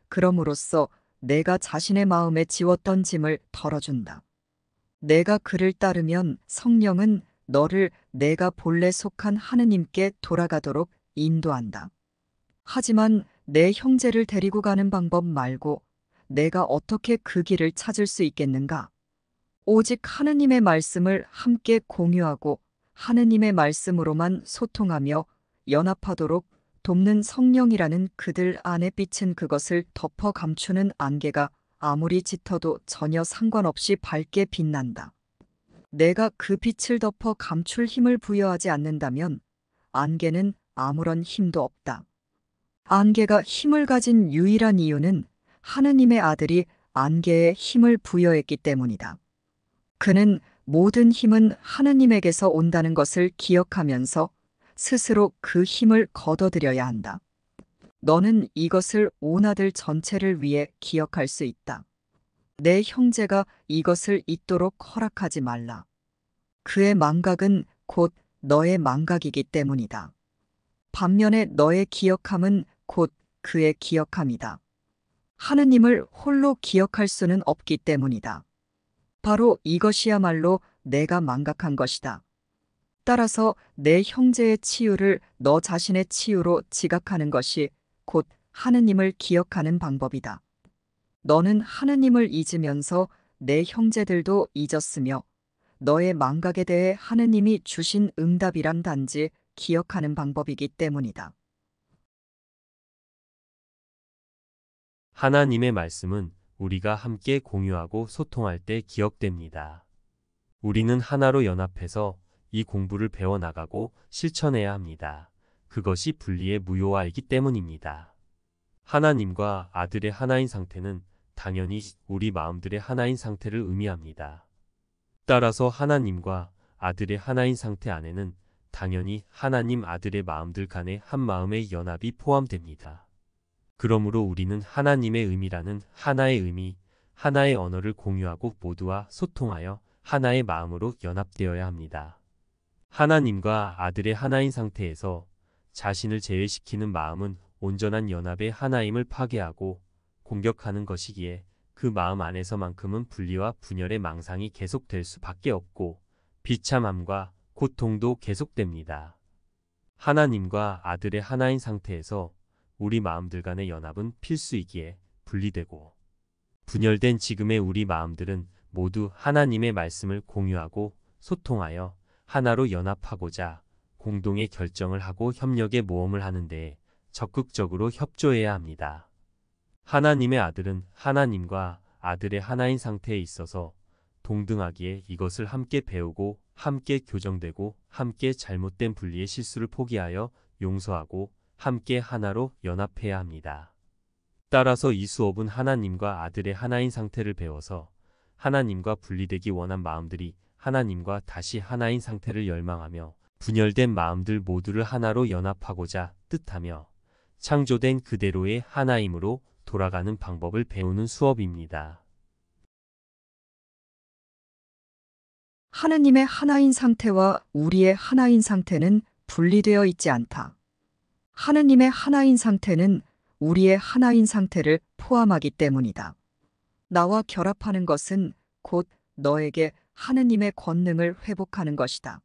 그럼으로써 내가 자신의 마음에 지웠던 짐을 덜어준다. 내가 그를 따르면 성령은 너를 내가 본래 속한 하느님께 돌아가도록 인도한다. 하지만 내 형제를 데리고 가는 방법 말고 내가 어떻게 그 길을 찾을 수 있겠는가? 오직 하느님의 말씀을 함께 공유하고 하느님의 말씀으로만 소통하며 연합하도록 돕는 성령이라는 그들 안에 비친 그것을 덮어 감추는 안개가 아무리 짙어도 전혀 상관없이 밝게 빛난다. 내가 그 빛을 덮어 감출 힘을 부여하지 않는다면 안개는 아무런 힘도 없다. 안개가 힘을 가진 유일한 이유는 하느님의 아들이 안개에 힘을 부여했기 때문이다. 그는 모든 힘은 하느님에게서 온다는 것을 기억하면서 스스로 그 힘을 거둬들여야 한다. 너는 이것을 온 아들 전체를 위해 기억할 수 있다. 내 형제가 이것을 잊도록 허락하지 말라. 그의 망각은 곧 너의 망각이기 때문이다. 반면에 너의 기억함은 곧 그의 기억함이다. 하느님을 홀로 기억할 수는 없기 때문이다. 바로 이것이야말로 내가 망각한 것이다. 따라서 내 형제의 치유를 너 자신의 치유로 지각하는 것이 곧 하느님을 기억하는 방법이다. 너는 하느님을 잊으면서 내 형제들도 잊었으며 너의 망각에 대해 하느님이 주신 응답이란 단지 기억하는 방법이기 때문이다. 하나님의 말씀은 우리가 함께 공유하고 소통할 때 기억됩니다. 우리는 하나로 연합해서 이 공부를 배워나가고 실천해야 합니다. 그것이 분리의 무효화이기 때문입니다. 하나님과 아들의 하나인 상태는 당연히 우리 마음들의 하나인 상태를 의미합니다. 따라서 하나님과 아들의 하나인 상태 안에는 당연히 하나님 아들의 마음들 간의 한 마음의 연합이 포함됩니다. 그러므로 우리는 하나님의 의미라는 하나의 의미, 하나의 언어를 공유하고 모두와 소통하여 하나의 마음으로 연합되어야 합니다. 하나님과 아들의 하나인 상태에서 자신을 제외시키는 마음은 온전한 연합의 하나임을 파괴하고 공격하는 것이기에 그 마음 안에서만큼은 분리와 분열의 망상이 계속될 수밖에 없고 비참함과 고통도 계속됩니다. 하나님과 아들의 하나인 상태에서 우리 마음들 간의 연합은 필수이기에 분리되고 분열된 지금의 우리 마음들은 모두 하나님의 말씀을 공유하고 소통하여 하나로 연합하고자 공동의 결정을 하고 협력의 모험을 하는 데 적극적으로 협조해야 합니다. 하나님의 아들은 하나님과 아들의 하나인 상태에 있어서 동등하기에 이것을 함께 배우고 함께 교정되고 함께 잘못된 분리의 실수를 포기하여 용서하고 함께 하나로 연합해야 합니다. 따라서 이 수업은 하나님과 아들의 하나인 상태를 배워서 하나님과 분리되기 원한 마음들이 하나님과 다시 하나인 상태를 열망하며 분열된 마음들 모두를 하나로 연합하고자 뜻하며 창조된 그대로의 하나임으로 돌아가는 방법을 배우는 수업입니다. 하느님의 하나인 상태와 우리의 하나인 상태는 분리되어 있지 않다. 하느님의 하나인 상태는 우리의 하나인 상태를 포함하기 때문이다. 나와 결합하는 것은 곧 너에게 하느님의 권능을 회복하는 것이다.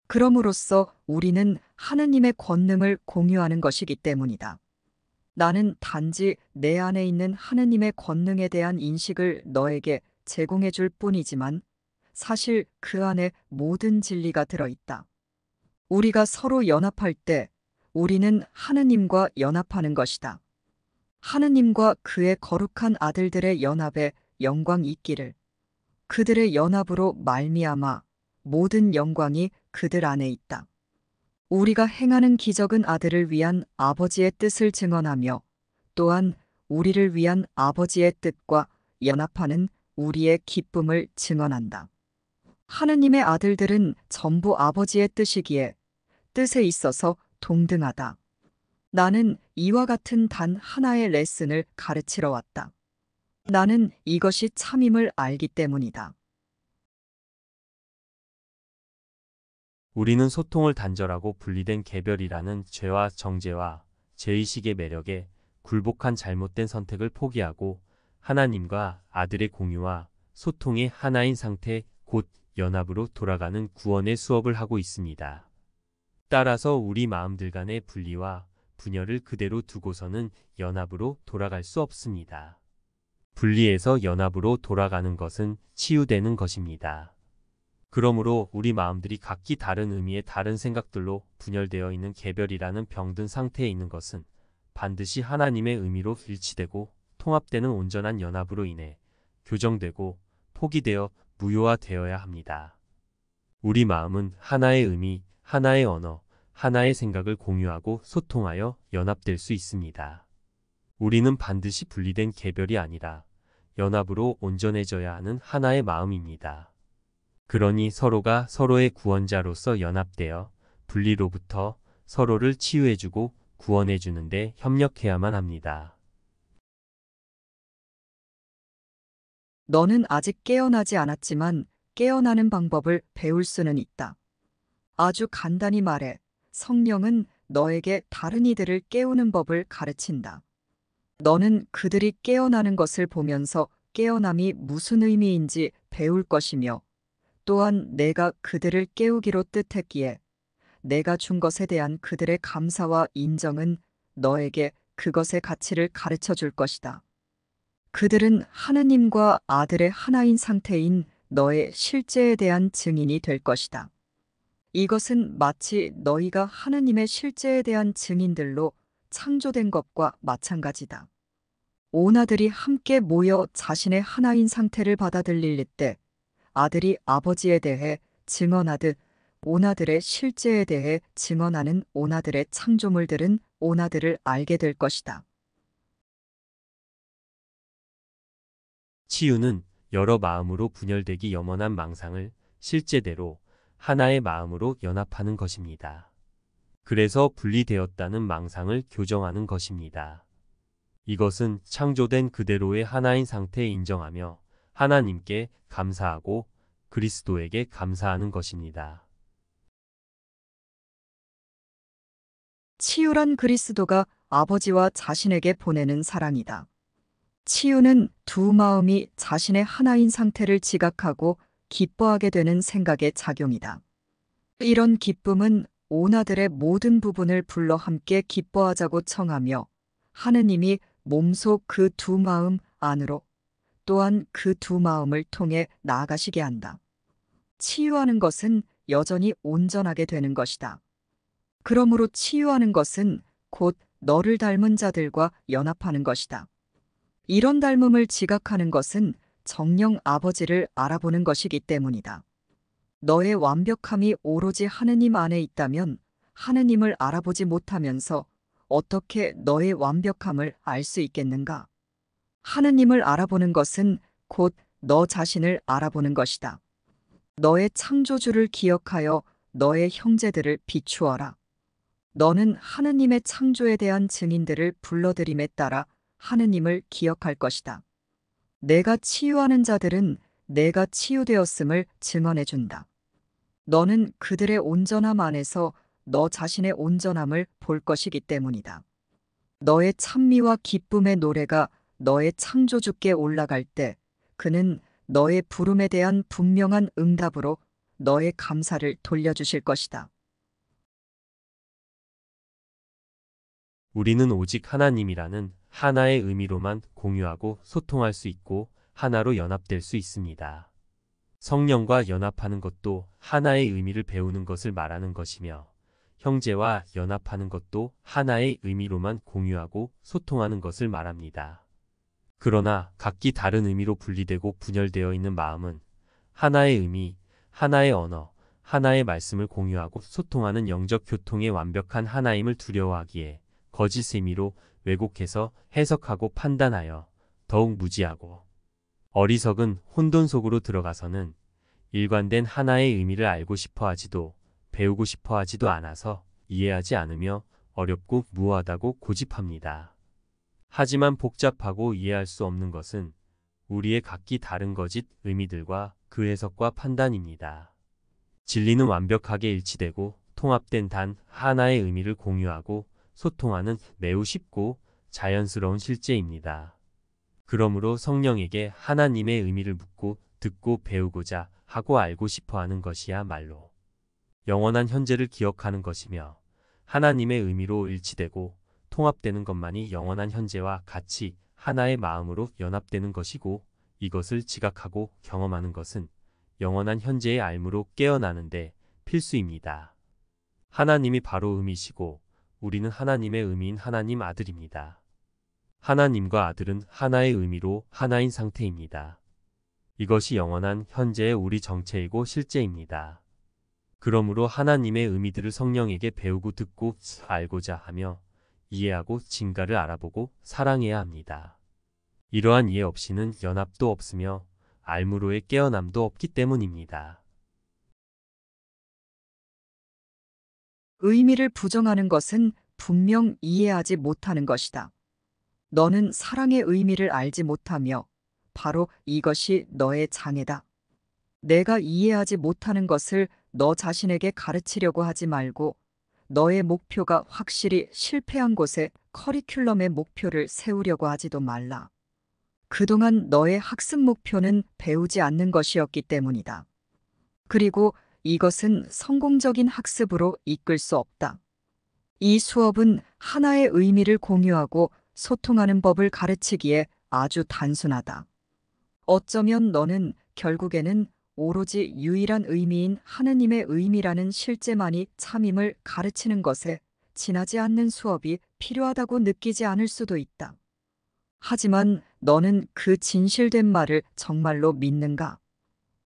그럼으로써 우리는 하느님의 권능을 공유하는 것이기 때문이다. 나는 단지 내 안에 있는 하느님의 권능에 대한 인식을 너에게 제공해 줄 뿐이지만 사실 그 안에 모든 진리가 들어있다. 우리가 서로 연합할 때 우리는 하느님과 연합하는 것이다. 하느님과 그의 거룩한 아들들의 연합에 영광 있기를. 그들의 연합으로 말미암아 모든 영광이 그들 안에 있다. 우리가 행하는 기적은 아들을 위한 아버지의 뜻을 증언하며 또한 우리를 위한 아버지의 뜻과 연합하는 우리의 기쁨을 증언한다. 하느님의 아들들은 전부 아버지의 뜻이기에 뜻에 있어서 동등하다. 나는 이와 같은 단 하나의 레슨을 가르치러 왔다. 나는 이것이 참임을 알기 때문이다. 우리는 소통을 단절하고 분리된 개별이라는 죄와 정죄와 죄의식의 매력에 굴복한 잘못된 선택을 포기하고 하나님과 아들의 공유와 소통의 하나인 상태 곧 연합으로 돌아가는 구원의 수업을 하고 있습니다. 따라서 우리 마음들 간의 분리와 분열을 그대로 두고서는 연합으로 돌아갈 수 없습니다. 분리해서 연합으로 돌아가는 것은 치유되는 것입니다. 그러므로 우리 마음들이 각기 다른 의미의 다른 생각들로 분열되어 있는 개별이라는 병든 상태에 있는 것은 반드시 하나님의 의미로 일치되고 통합되는 온전한 연합으로 인해 교정되고 포기되어 무효화되어야 합니다. 우리 마음은 하나의 의미, 하나의 언어, 하나의 생각을 공유하고 소통하여 연합될 수 있습니다. 우리는 반드시 분리된 개별이 아니라 연합으로 온전해져야 하는 하나의 마음입니다. 그러니 서로가 서로의 구원자로서 연합되어 분리로부터 서로를 치유해주고 구원해주는 데 협력해야만 합니다. 너는 아직 깨어나지 않았지만 깨어나는 방법을 배울 수는 있다. 아주 간단히 말해, 성령은 너에게 다른 이들을 깨우는 법을 가르친다. 너는 그들이 깨어나는 것을 보면서 깨어남이 무슨 의미인지 배울 것이며, 또한 내가 그들을 깨우기로 뜻했기에 내가 준 것에 대한 그들의 감사와 인정은 너에게 그것의 가치를 가르쳐 줄 것이다. 그들은 하느님과 아들의 하나인 상태인 너의 실제에 대한 증인이 될 것이다. 이것은 마치 너희가 하느님의 실제에 대한 증인들로 창조된 것과 마찬가지다. 오나들이 함께 모여 자신의 하나인 상태를 받아들일 때 아들이 아버지에 대해 증언하듯 오나들의 실제에 대해 증언하는 오나들의 창조물들은 오나들을 알게 될 것이다. 치유는 여러 마음으로 분열되기 염원한 망상을 실제대로 하나의 마음으로 연합하는 것입니다. 그래서 분리되었다는 망상을 교정하는 것입니다. 이것은 창조된 그대로의 하나인 상태에 인정하며 하나님께 감사하고 그리스도에게 감사하는 것입니다. 치유란 그리스도가 아버지와 자신에게 보내는 사랑이다. 치유는 두 마음이 자신의 하나인 상태를 지각하고 기뻐하게 되는 생각의 작용이다. 이런 기쁨은 오나들의 모든 부분을 불러 함께 기뻐하자고 청하며 하느님이 몸소 그 두 마음 안으로 또한 그 두 마음을 통해 나아가시게 한다. 치유하는 것은 여전히 온전하게 되는 것이다. 그러므로 치유하는 것은 곧 너를 닮은 자들과 연합하는 것이다. 이런 닮음을 지각하는 것은 정녕 아버지를 알아보는 것이기 때문이다. 너의 완벽함이 오로지 하느님 안에 있다면 하느님을 알아보지 못하면서 어떻게 너의 완벽함을 알 수 있겠는가? 하느님을 알아보는 것은 곧 너 자신을 알아보는 것이다. 너의 창조주를 기억하여 너의 형제들을 비추어라. 너는 하느님의 창조에 대한 증인들을 불러들임에 따라 하느님을 기억할 것이다. 내가 치유하는 자들은 내가 치유되었음을 증언해 준다. 너는 그들의 온전함 안에서 너 자신의 온전함을 볼 것이기 때문이다. 너의 찬미와 기쁨의 노래가 너의 창조주께 올라갈 때 그는 너의 부름에 대한 분명한 응답으로 너의 감사를 돌려주실 것이다. 우리는 오직 하나님이라는 하나의 의미로만 공유하고 소통할 수 있고 하나로 연합될 수 있습니다. 성령과 연합하는 것도 하나의 의미를 배우는 것을 말하는 것이며 형제와 연합하는 것도 하나의 의미로만 공유하고 소통하는 것을 말합니다. 그러나 각기 다른 의미로 분리되고 분열되어 있는 마음은 하나의 의미, 하나의 언어, 하나의 말씀을 공유하고 소통하는 영적 교통의 완벽한 하나임을 두려워하기에 거짓 의미로 왜곡해서 해석하고 판단하여 더욱 무지하고 어리석은 혼돈 속으로 들어가서는 일관된 하나의 의미를 알고 싶어 하지도 배우고 싶어 하지도 않아서 이해하지 않으며 어렵고 무모하다고 고집합니다. 하지만 복잡하고 이해할 수 없는 것은 우리의 각기 다른 거짓 의미들과 그 해석과 판단입니다. 진리는 완벽하게 일치되고 통합된 단 하나의 의미를 공유하고 소통하는 매우 쉽고 자연스러운 실제입니다. 그러므로 성령에게 하나님의 의미를 묻고 듣고 배우고자 하고 알고 싶어 하는 것이야말로 영원한 현재를 기억하는 것이며 하나님의 의미로 일치되고 통합되는 것만이 영원한 현재와 같이 하나의 마음으로 연합되는 것이고, 이것을 지각하고 경험하는 것은 영원한 현재의 알무로 깨어나는데 필수입니다. 하나님이 바로 의미시고 우리는 하나님의 의미인 하나님 아들입니다. 하나님과 아들은 하나의 의미로 하나인 상태입니다. 이것이 영원한 현재의 우리 정체이고 실제입니다. 그러므로 하나님의 의미들을 성령에게 배우고 듣고 알고자 하며 이해하고 진가를 알아보고 사랑해야 합니다. 이러한 이해 없이는 연합도 없으며 알무로의 깨어남도 없기 때문입니다. 의미를 부정하는 것은 분명 이해하지 못하는 것이다. 너는 사랑의 의미를 알지 못하며 바로 이것이 너의 장애다. 내가 이해하지 못하는 것을 너 자신에게 가르치려고 하지 말고 너의 목표가 확실히 실패한 곳에 커리큘럼의 목표를 세우려고 하지도 말라. 그동안 너의 학습 목표는 배우지 않는 것이었기 때문이다. 그리고 이것은 성공적인 학습으로 이끌 수 없다. 이 수업은 하나의 의미를 공유하고 소통하는 법을 가르치기에 아주 단순하다. 어쩌면 너는 결국에는 오로지 유일한 의미인 하느님의 의미라는 실제만이 참임을 가르치는 것에 지나지 않는 수업이 필요하다고 느끼지 않을 수도 있다. 하지만 너는 그 진실된 말을 정말로 믿는가?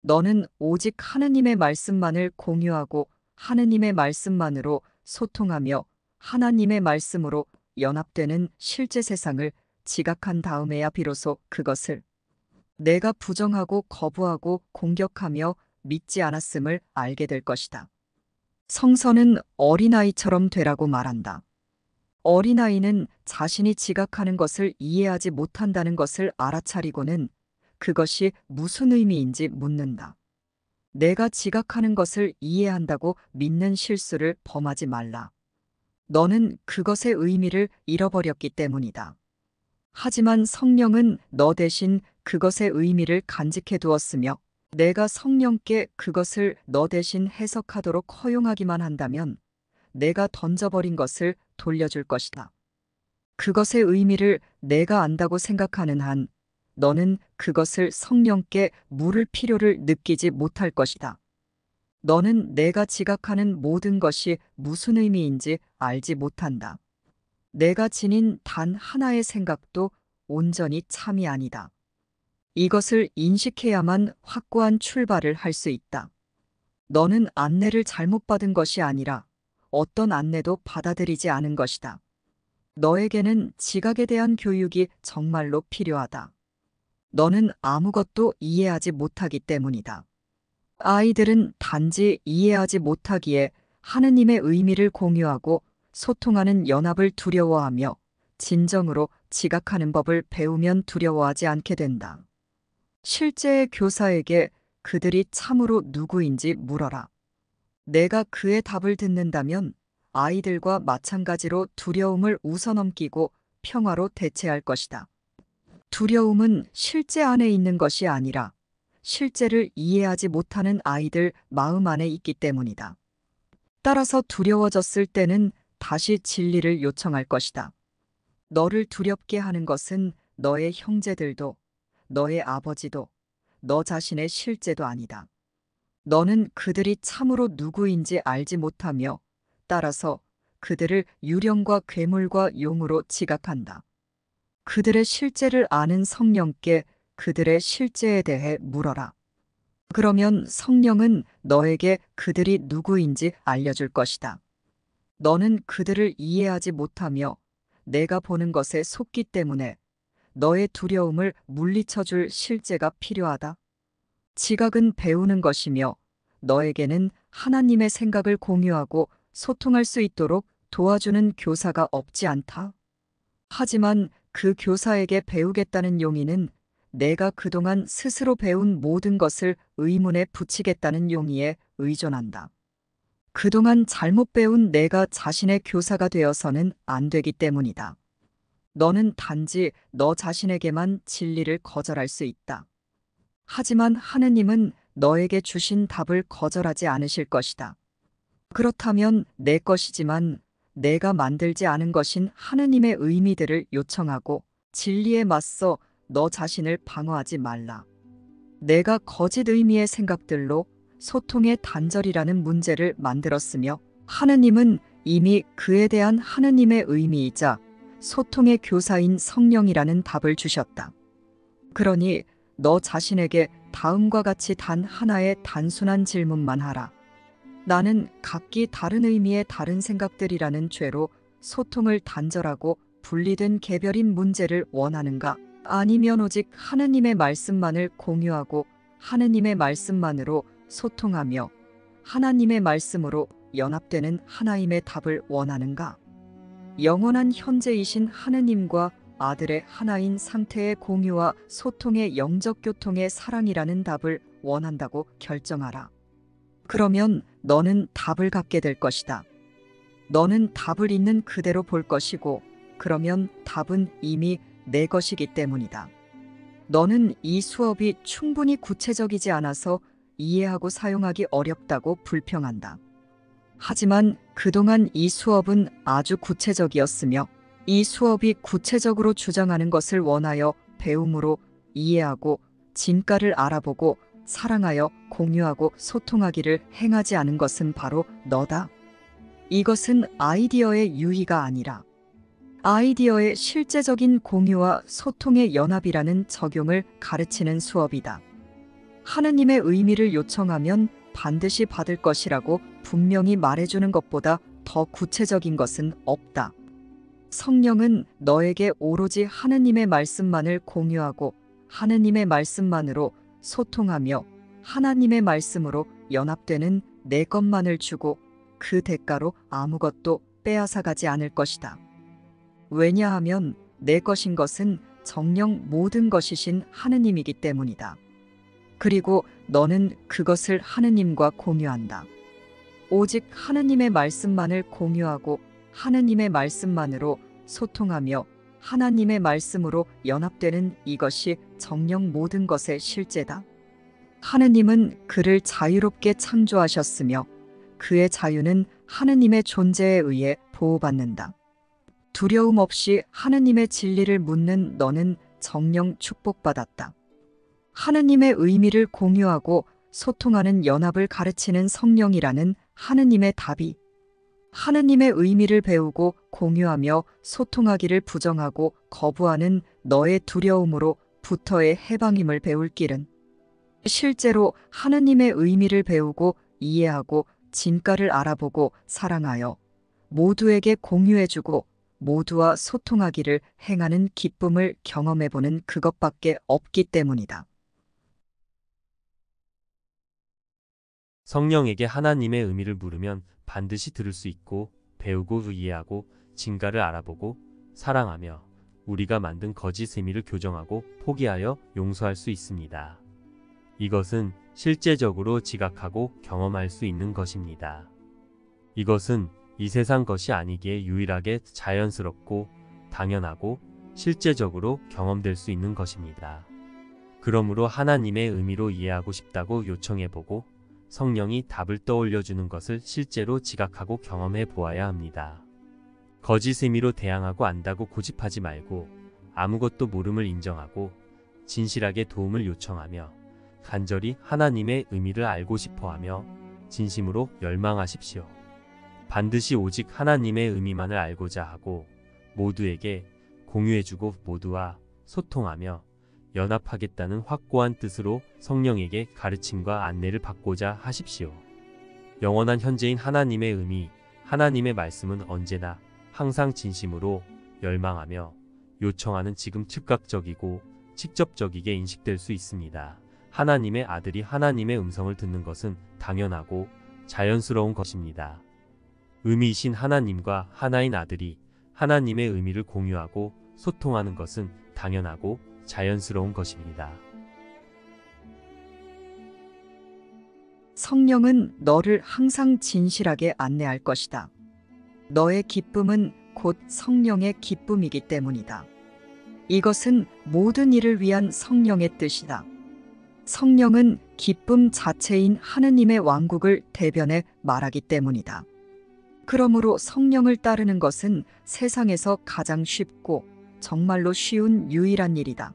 너는 오직 하느님의 말씀만을 공유하고 하느님의 말씀만으로 소통하며 하나님의 말씀으로 연합되는 실제 세상을 지각한 다음에야 비로소 그것을 내가 부정하고 거부하고 공격하며 믿지 않았음을 알게 될 것이다. 성서는 어린아이처럼 되라고 말한다. 어린아이는 자신이 지각하는 것을 이해하지 못한다는 것을 알아차리고는 그것이 무슨 의미인지 묻는다. 내가 지각하는 것을 이해한다고 믿는 실수를 범하지 말라. 너는 그것의 의미를 잃어버렸기 때문이다. 하지만 성령은 너 대신 그것의 의미를 간직해 두었으며 내가 성령께 그것을 너 대신 해석하도록 허용하기만 한다면 내가 던져버린 것을 돌려줄 것이다. 그것의 의미를 내가 안다고 생각하는 한 너는 그것을 성령께 물을 필요를 느끼지 못할 것이다. 너는 내가 지각하는 모든 것이 무슨 의미인지 알지 못한다. 내가 지닌 단 하나의 생각도 온전히 참이 아니다. 이것을 인식해야만 확고한 출발을 할 수 있다. 너는 안내를 잘못 받은 것이 아니라 어떤 안내도 받아들이지 않은 것이다. 너에게는 지각에 대한 교육이 정말로 필요하다. 너는 아무것도 이해하지 못하기 때문이다. 아이들은 단지 이해하지 못하기에 하느님의 의미를 공유하고 소통하는 연합을 두려워하며 진정으로 지각하는 법을 배우면 두려워하지 않게 된다. 실제의 교사에게 그들이 참으로 누구인지 물어라. 내가 그의 답을 듣는다면 아이들과 마찬가지로 두려움을 웃어넘기고 평화로 대체할 것이다. 두려움은 실제 안에 있는 것이 아니라 실제를 이해하지 못하는 아이들 마음 안에 있기 때문이다. 따라서 두려워졌을 때는 다시 진리를 요청할 것이다. 너를 두렵게 하는 것은 너의 형제들도, 너의 아버지도, 너 자신의 실제도 아니다. 너는 그들이 참으로 누구인지 알지 못하며 따라서 그들을 유령과 괴물과 용으로 지각한다. 그들의 실제를 아는 성령께 그들의 실제에 대해 물어라. 그러면 성령은 너에게 그들이 누구인지 알려줄 것이다. 너는 그들을 이해하지 못하며 내가 보는 것에 속기 때문에 너의 두려움을 물리쳐줄 실제가 필요하다. 지각은 배우는 것이며 너에게는 하나님의 생각을 공유하고 소통할 수 있도록 도와주는 교사가 없지 않다. 하지만 그 교사에게 배우겠다는 용의는 내가 그동안 스스로 배운 모든 것을 의문에 붙이겠다는 용의에 의존한다. 그동안 잘못 배운 내가 자신의 교사가 되어서는 안 되기 때문이다. 너는 단지 너 자신에게만 진리를 거절할 수 있다. 하지만 하느님은 너에게 주신 답을 거절하지 않으실 것이다. 그렇다면 내 것이지만 내가 만들지 않은 것인 하느님의 의미들을 요청하고 진리에 맞서 너 자신을 방어하지 말라. 내가 거짓 의미의 생각들로 소통의 단절이라는 문제를 만들었으며 하느님은 이미 그에 대한 하느님의 의미이자 소통의 교사인 성령이라는 답을 주셨다. 그러니 너 자신에게 다음과 같이 단 하나의 단순한 질문만 하라. 나는 각기 다른 의미의 다른 생각들이라는 죄로 소통을 단절하고 분리된 개별인 문제를 원하는가? 아니면 오직 하느님의 말씀만을 공유하고 하느님의 말씀만으로 소통하며 하나님의 말씀으로 연합되는 하나님의 답을 원하는가? 영원한 현재이신 하느님과 아들의 하나인 상태의 공유와 소통의 영적 교통의 사랑이라는 답을 원한다고 결정하라. 그러면 너는 답을 갖게 될 것이다. 너는 답을 있는 그대로 볼 것이고, 그러면 답은 이미 내 것이기 때문이다. 너는 이 수업이 충분히 구체적이지 않아서 이해하고 사용하기 어렵다고 불평한다. 하지만 그동안 이 수업은 아주 구체적이었으며 이 수업이 구체적으로 주장하는 것을 원하여 배움으로 이해하고 진가를 알아보고 사랑하여 공유하고 소통하기를 행하지 않은 것은 바로 너다. 이것은 아이디어의 유희가 아니라 아이디어의 실제적인 공유와 소통의 연합이라는 적용을 가르치는 수업이다. 하느님의 의미를 요청하면 반드시 받을 것이라고 분명히 말해주는 것보다 더 구체적인 것은 없다. 성령은 너에게 오로지 하느님의 말씀만을 공유하고 하느님의 말씀만으로 소통하며 하나님의 말씀으로 연합되는 내 것만을 주고 그 대가로 아무것도 빼앗아가지 않을 것이다. 왜냐하면 내 것인 것은 정녕 모든 것이신 하느님이기 때문이다. 그리고 너는 그것을 하느님과 공유한다. 오직 하느님의 말씀만을 공유하고 하느님의 말씀만으로 소통하며 하나님의 말씀으로 연합되는 이것이 정녕 모든 것의 실제다. 하느님은 그를 자유롭게 창조하셨으며 그의 자유는 하느님의 존재에 의해 보호받는다. 두려움 없이 하느님의 진리를 묻는 너는 정녕 축복받았다. 하느님의 의미를 공유하고 소통하는 연합을 가르치는 성령이라는 하느님의 답이 하느님의 의미를 배우고 공유하며 소통하기를 부정하고 거부하는 너의 두려움으로 부터의 해방임을 배울 길은 실제로 하느님의 의미를 배우고 이해하고 진가를 알아보고 사랑하여 모두에게 공유해주고 모두와 소통하기를 행하는 기쁨을 경험해보는 그것밖에 없기 때문이다. 성령에게 하나님의 의미를 물으면 반드시 들을 수 있고 배우고 이해하고 진가를 알아보고 사랑하며 우리가 만든 거짓 의미를 교정하고 포기하여 용서할 수 있습니다. 이것은 실제적으로 지각하고 경험할 수 있는 것입니다. 이것은 이 세상 것이 아니기에 유일하게 자연스럽고 당연하고 실제적으로 경험될 수 있는 것입니다. 그러므로 하나님의 의미로 이해하고 싶다고 요청해보고 성령이 답을 떠올려주는 것을 실제로 지각하고 경험해 보아야 합니다. 거짓 의미로 대항하고 안다고 고집하지 말고 아무것도 모름을 인정하고 진실하게 도움을 요청하며 간절히 하나님의 의미를 알고 싶어하며 진심으로 열망하십시오. 반드시 오직 하나님의 의미만을 알고자 하고 모두에게 공유해주고 모두와 소통하며 연합하겠다는 확고한 뜻으로 성령에게 가르침과 안내를 받고자 하십시오. 영원한 현재인 하나님의 의미, 하나님의 말씀은 언제나 항상 진심으로 열망하며 요청하는 지금 즉각적이고 직접적이게 인식될 수 있습니다. 하나님의 아들이 하나님의 음성을 듣는 것은 당연하고 자연스러운 것입니다. 의미이신 하나님과 하나인 아들이 하나님의 의미를 공유하고 소통하는 것은 당연하고 자연스러운 것입니다. 성령은 너를 항상 진실하게 안내할 것이다. 너의 기쁨은 곧 성령의 기쁨이기 때문이다. 이것은 모든 일을 위한 성령의 뜻이다. 성령은 기쁨 자체인 하느님의 왕국을 대변해 말하기 때문이다. 그러므로 성령을 따르는 것은 세상에서 가장 쉽고 정말로 쉬운 유일한 일이다.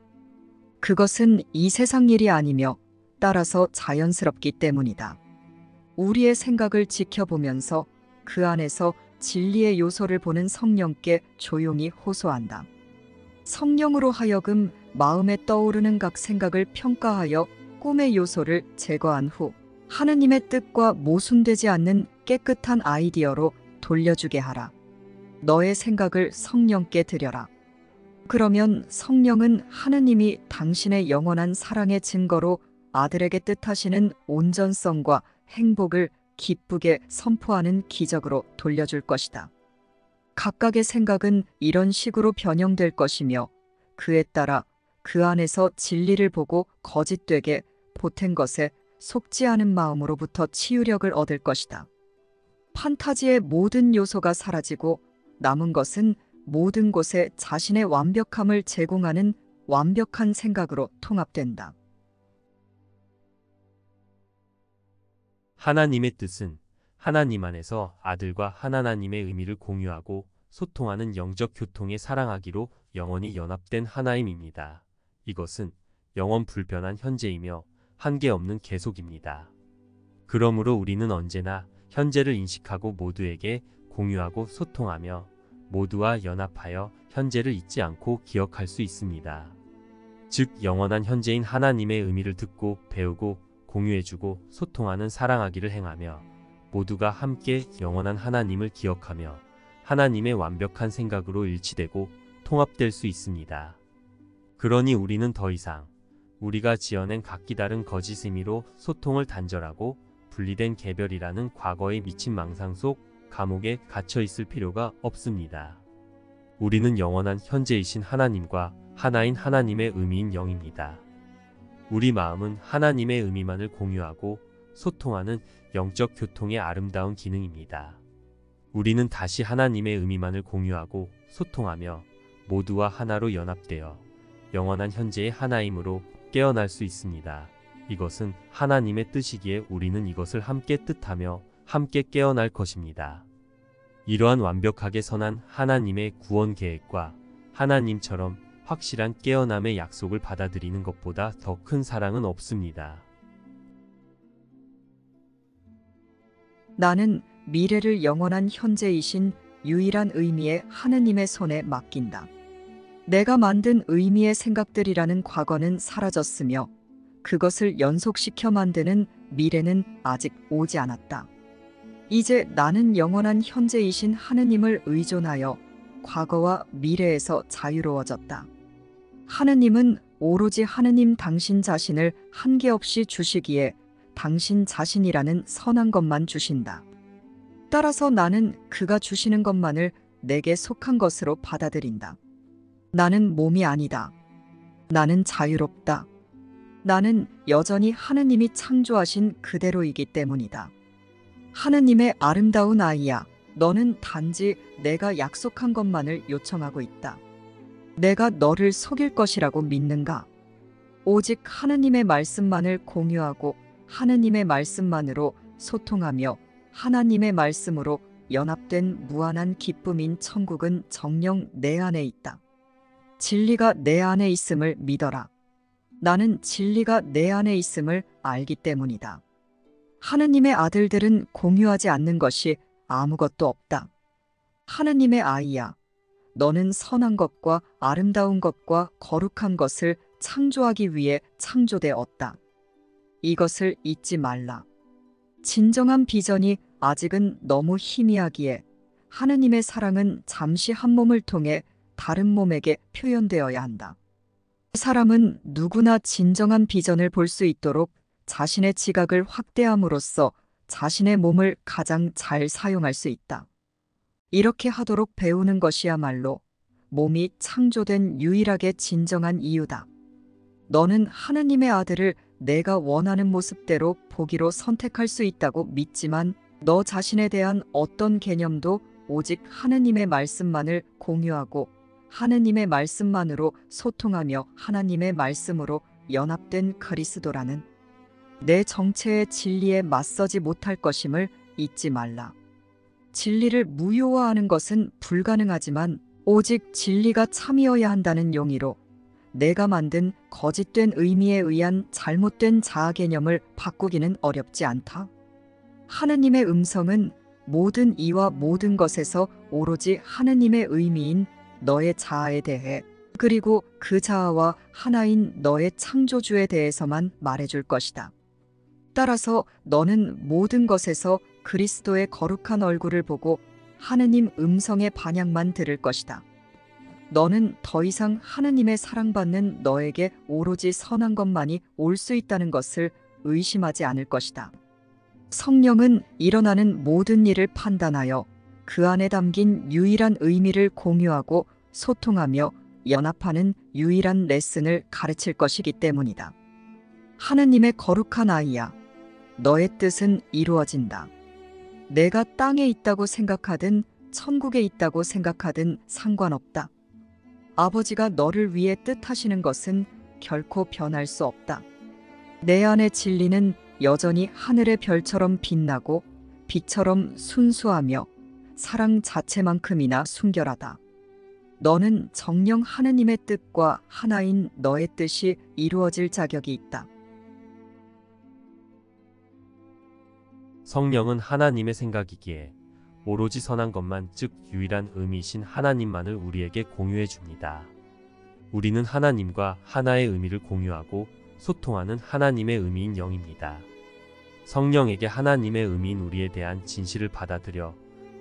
그것은 이 세상 일이 아니며 따라서 자연스럽기 때문이다. 우리의 생각을 지켜보면서 그 안에서 진리의 요소를 보는 성령께 조용히 호소한다. 성령으로 하여금 마음에 떠오르는 각 생각을 평가하여 꿈의 요소를 제거한 후 하느님의 뜻과 모순되지 않는 깨끗한 아이디어로 돌려주게 하라. 너의 생각을 성령께 드려라. 그러면 성령은 하느님이 당신의 영원한 사랑의 증거로 아들에게 뜻하시는 온전성과 행복을 기쁘게 선포하는 기적으로 돌려줄 것이다. 각각의 생각은 이런 식으로 변형될 것이며 그에 따라 그 안에서 진리를 보고 거짓되게 보탠 것에 속지 않은 마음으로부터 치유력을 얻을 것이다. 판타지의 모든 요소가 사라지고 남은 것은 모든 곳에 자신의 완벽함을 제공하는 완벽한 생각으로 통합된다. 하나님의 뜻은 하나님 안에서 아들과 하나님의 의미를 공유하고 소통하는 영적 교통에 사랑하기로 영원히 연합된 하나임입니다. 이것은 영원 불변한 현재이며 한계없는 계속입니다. 그러므로 우리는 언제나 현재를 인식하고 모두에게 공유하고 소통하며 모두와 연합하여 현재를 잊지 않고 기억할 수 있습니다. 즉 영원한 현재인 하나님의 의미를 듣고 배우고 공유해주고 소통하는 사랑하기를 행하며 모두가 함께 영원한 하나님을 기억하며 하나님의 완벽한 생각으로 일치되고 통합될 수 있습니다. 그러니 우리는 더 이상 우리가 지어낸 각기 다른 거짓 의미로 소통을 단절하고 분리된 개별이라는 과거의 미친 망상 속 감옥에 갇혀 있을 필요가 없습니다. 우리는 영원한 현재이신 하나님과 하나인 하나님의 의미인 영입니다. 우리 마음은 하나님의 의미만을 공유하고 소통하는 영적 교통의 아름다운 기능입니다. 우리는 다시 하나님의 의미만을 공유하고 소통하며 모두와 하나로 연합되어 영원한 현재의 하나임으로 깨어날 수 있습니다. 이것은 하나님의 뜻이기에 우리는 이것을 함께 뜻하며 함께 깨어날 것입니다. 이러한 완벽하게 선한 하나님의 구원 계획과 하나님처럼 확실한 깨어남의 약속을 받아들이는 것보다 더 큰 사랑은 없습니다. 나는 미래를 영원한 현재이신 유일한 의미의 하느님의 손에 맡긴다. 내가 만든 의미의 생각들이라는 과거는 사라졌으며 그것을 연속시켜 만드는 미래는 아직 오지 않았다. 이제 나는 영원한 현재이신 하느님을 의존하여 과거와 미래에서 자유로워졌다. 하느님은 오로지 하느님 당신 자신을 한계없이 주시기에 당신 자신이라는 선한 것만 주신다. 따라서 나는 그가 주시는 것만을 내게 속한 것으로 받아들인다. 나는 몸이 아니다. 나는 자유롭다. 나는 여전히 하느님이 창조하신 그대로이기 때문이다. 하느님의 아름다운 아이야, 너는 단지 내가 약속한 것만을 요청하고 있다. 내가 너를 속일 것이라고 믿는가? 오직 하느님의 말씀만을 공유하고 하느님의 말씀만으로 소통하며 하나님의 말씀으로 연합된 무한한 기쁨인 천국은 정녕 내 안에 있다. 진리가 내 안에 있음을 믿어라. 나는 진리가 내 안에 있음을 알기 때문이다. 하느님의 아들들은 공유하지 않는 것이 아무것도 없다. 하느님의 아이야, 너는 선한 것과 아름다운 것과 거룩한 것을 창조하기 위해 창조되었다. 이것을 잊지 말라. 진정한 비전이 아직은 너무 희미하기에 하느님의 사랑은 잠시 한 몸을 통해 다른 몸에게 표현되어야 한다. 사람은 누구나 진정한 비전을 볼 수 있도록 자신의 지각을 확대함으로써 자신의 몸을 가장 잘 사용할 수 있다. 이렇게 하도록 배우는 것이야말로 몸이 창조된 유일하게 진정한 이유다. 너는 하느님의 아들을 내가 원하는 모습대로 보기로 선택할 수 있다고 믿지만 너 자신에 대한 어떤 개념도 오직 하느님의 말씀만을 공유하고 하느님의 말씀만으로 소통하며 하나님의 말씀으로 연합된 그리스도라는 내 정체의 진리에 맞서지 못할 것임을 잊지 말라. 진리를 무효화하는 것은 불가능하지만 오직 진리가 참이어야 한다는 용의로 내가 만든 거짓된 의미에 의한 잘못된 자아 개념을 바꾸기는 어렵지 않다. 하느님의 음성은 모든 이와 모든 것에서 오로지 하느님의 의미인 너의 자아에 대해 그리고 그 자아와 하나인 너의 창조주에 대해서만 말해줄 것이다. 따라서 너는 모든 것에서 그리스도의 거룩한 얼굴을 보고 하느님 음성의 반향만 들을 것이다. 너는 더 이상 하느님의 사랑받는 너에게 오로지 선한 것만이 올 수 있다는 것을 의심하지 않을 것이다. 성령은 일어나는 모든 일을 판단하여 그 안에 담긴 유일한 의미를 공유하고 소통하며 연합하는 유일한 레슨을 가르칠 것이기 때문이다. 하느님의 거룩한 아이야, 너의 뜻은 이루어진다. 내가 땅에 있다고 생각하든 천국에 있다고 생각하든 상관없다. 아버지가 너를 위해 뜻하시는 것은 결코 변할 수 없다. 내 안의 진리는 여전히 하늘의 별처럼 빛나고 빛처럼 순수하며 사랑 자체만큼이나 순결하다. 너는 정녕 하느님의 뜻과 하나인 너의 뜻이 이루어질 자격이 있다. 성령은 하나님의 생각이기에 오로지 선한 것만, 즉 유일한 의미이신 하나님만을 우리에게 공유해 줍니다. 우리는 하나님과 하나의 의미를 공유하고 소통하는 하나님의 의미인 영입니다. 성령에게 하나님의 의미인 우리에 대한 진실을 받아들여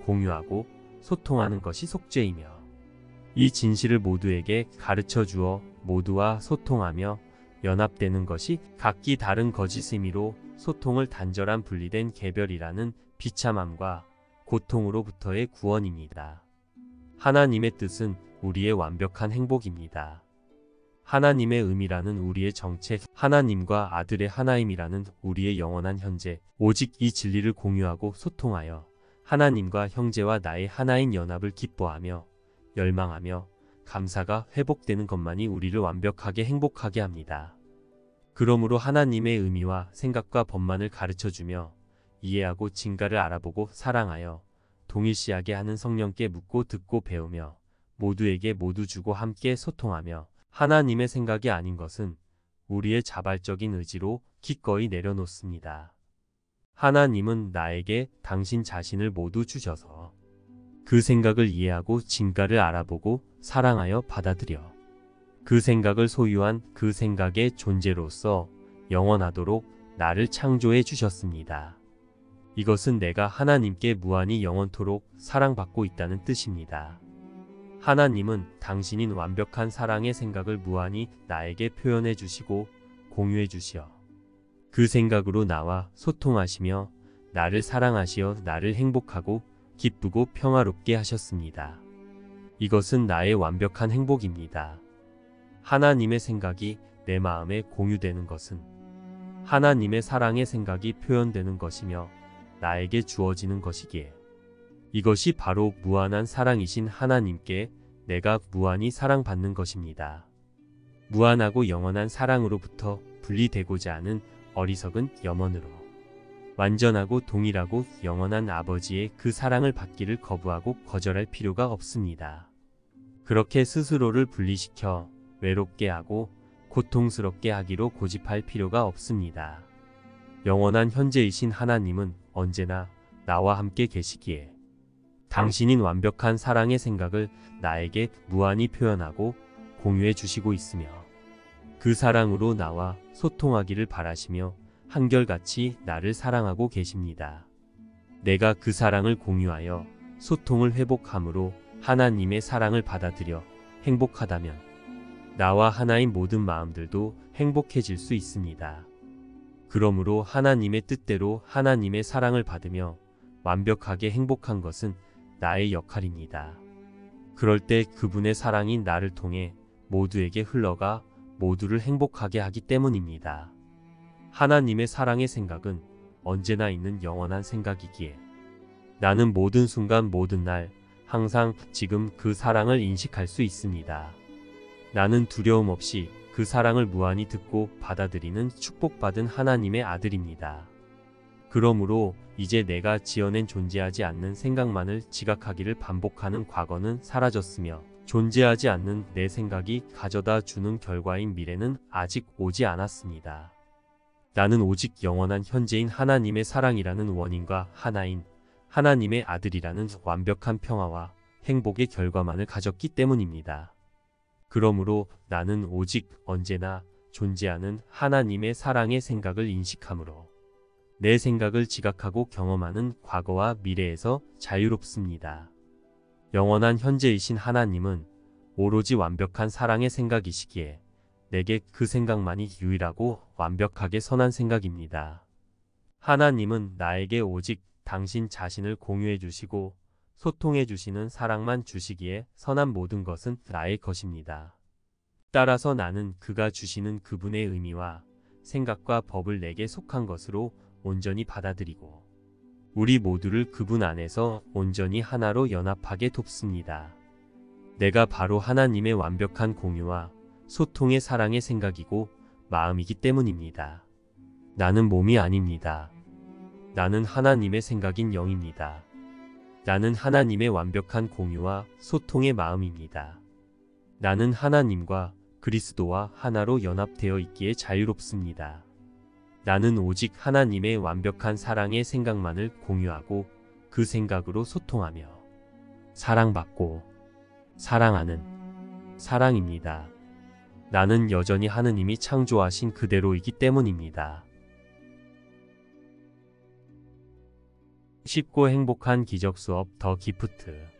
공유하고 소통하는 것이 속죄이며 이 진실을 모두에게 가르쳐 주어 모두와 소통하며 연합되는 것이 각기 다른 거짓 의미로 소통을 단절한 분리된 개별이라는 비참함과 고통으로부터의 구원입니다. 하나님의 뜻은 우리의 완벽한 행복입니다. 하나님의 의미라는 우리의 정체, 하나님과 아들의 하나임이라는 우리의 영원한 현재, 오직 이 진리를 공유하고 소통하여 하나님과 형제와 나의 하나인 연합을 기뻐하며 열망하며 감사가 회복되는 것만이 우리를 완벽하게 행복하게 합니다. 그러므로 하나님의 의미와 생각과 법만을 가르쳐주며 이해하고 진가를 알아보고 사랑하여 동일시하게 하는 성령께 묻고 듣고 배우며 모두에게 모두 주고 함께 소통하며 하나님의 생각이 아닌 것은 우리의 자발적인 의지로 기꺼이 내려놓습니다. 하나님은 나에게 당신 자신을 모두 주셔서 그 생각을 이해하고 진가를 알아보고 사랑하여 받아들여 그 생각을 소유한 그 생각의 존재로서 영원하도록 나를 창조해 주셨습니다. 이것은 내가 하나님께 무한히 영원토록 사랑받고 있다는 뜻입니다. 하나님은 당신인 완벽한 사랑의 생각을 무한히 나에게 표현해 주시고 공유해 주시어 그 생각으로 나와 소통하시며 나를 사랑하시어 나를 행복하고 기쁘고 평화롭게 하셨습니다. 이것은 나의 완벽한 행복입니다. 하나님의 생각이 내 마음에 공유되는 것은 하나님의 사랑의 생각이 표현되는 것이며 나에게 주어지는 것이기에 이것이 바로 무한한 사랑이신 하나님께 내가 무한히 사랑받는 것입니다. 무한하고 영원한 사랑으로부터 분리되고자 하는 어리석은 염원으로 완전하고 동일하고 영원한 아버지의 그 사랑을 받기를 거부하고 거절할 필요가 없습니다. 그렇게 스스로를 분리시켜 외롭게 하고 고통스럽게 하기로 고집할 필요가 없습니다. 영원한 현재이신 하나님은 언제나 나와 함께 계시기에 당신인 완벽한 사랑의 생각을 나에게 무한히 표현하고 공유해 주시고 있으며 그 사랑으로 나와 소통하기를 바라시며 한결같이 나를 사랑하고 계십니다. 내가 그 사랑을 공유하여 소통을 회복함으로 하나님의 사랑을 받아들여 행복하다면 나와 하나인 모든 마음들도 행복해질 수 있습니다. 그러므로 하나님의 뜻대로 하나님의 사랑을 받으며 완벽하게 행복한 것은 나의 역할입니다. 그럴 때 그분의 사랑이 나를 통해 모두에게 흘러가 모두를 행복하게 하기 때문입니다. 하나님의 사랑의 생각은 언제나 있는 영원한 생각이기에 나는 모든 순간 모든 날 항상 지금 그 사랑을 인식할 수 있습니다. 나는 두려움 없이 그 사랑을 무한히 듣고 받아들이는 축복받은 하나님의 아들입니다. 그러므로 이제 내가 지어낸 존재하지 않는 생각만을 지각하기를 반복하는 과거는 사라졌으며 존재하지 않는 내 생각이 가져다 주는 결과인 미래는 아직 오지 않았습니다. 나는 오직 영원한 현재인 하나님의 사랑이라는 원인과 하나인 하나님의 아들이라는 완벽한 평화와 행복의 결과만을 가졌기 때문입니다. 그러므로 나는 오직 언제나 존재하는 하나님의 사랑의 생각을 인식하므로 내 생각을 지각하고 경험하는 과거와 미래에서 자유롭습니다. 영원한 현재이신 하나님은 오로지 완벽한 사랑의 생각이시기에 내게 그 생각만이 유일하고 완벽하게 선한 생각입니다. 하나님은 나에게 오직 당신 자신을 공유해 주시고 소통해 주시는 사랑만 주시기에 선한 모든 것은 나의 것입니다. 따라서 나는 그가 주시는 그분의 의미와 생각과 법을 내게 속한 것으로 온전히 받아들이고 우리 모두를 그분 안에서 온전히 하나로 연합하게 돕습니다. 내가 바로 하나님의 완벽한 공유와 소통의 사랑의 생각이고 마음이기 때문입니다. 나는 몸이 아닙니다. 나는 하나님의 생각인 영입니다. 나는 하나님의 완벽한 공유와 소통의 마음입니다. 나는 하나님과 그리스도와 하나로 연합되어 있기에 자유롭습니다. 나는 오직 하나님의 완벽한 사랑의 생각만을 공유하고 그 생각으로 소통하며 사랑받고 사랑하는 사랑입니다. 나는 여전히 하느님이 창조하신 그대로이기 때문입니다. 쉽고 행복한 기적 수업 더 기프트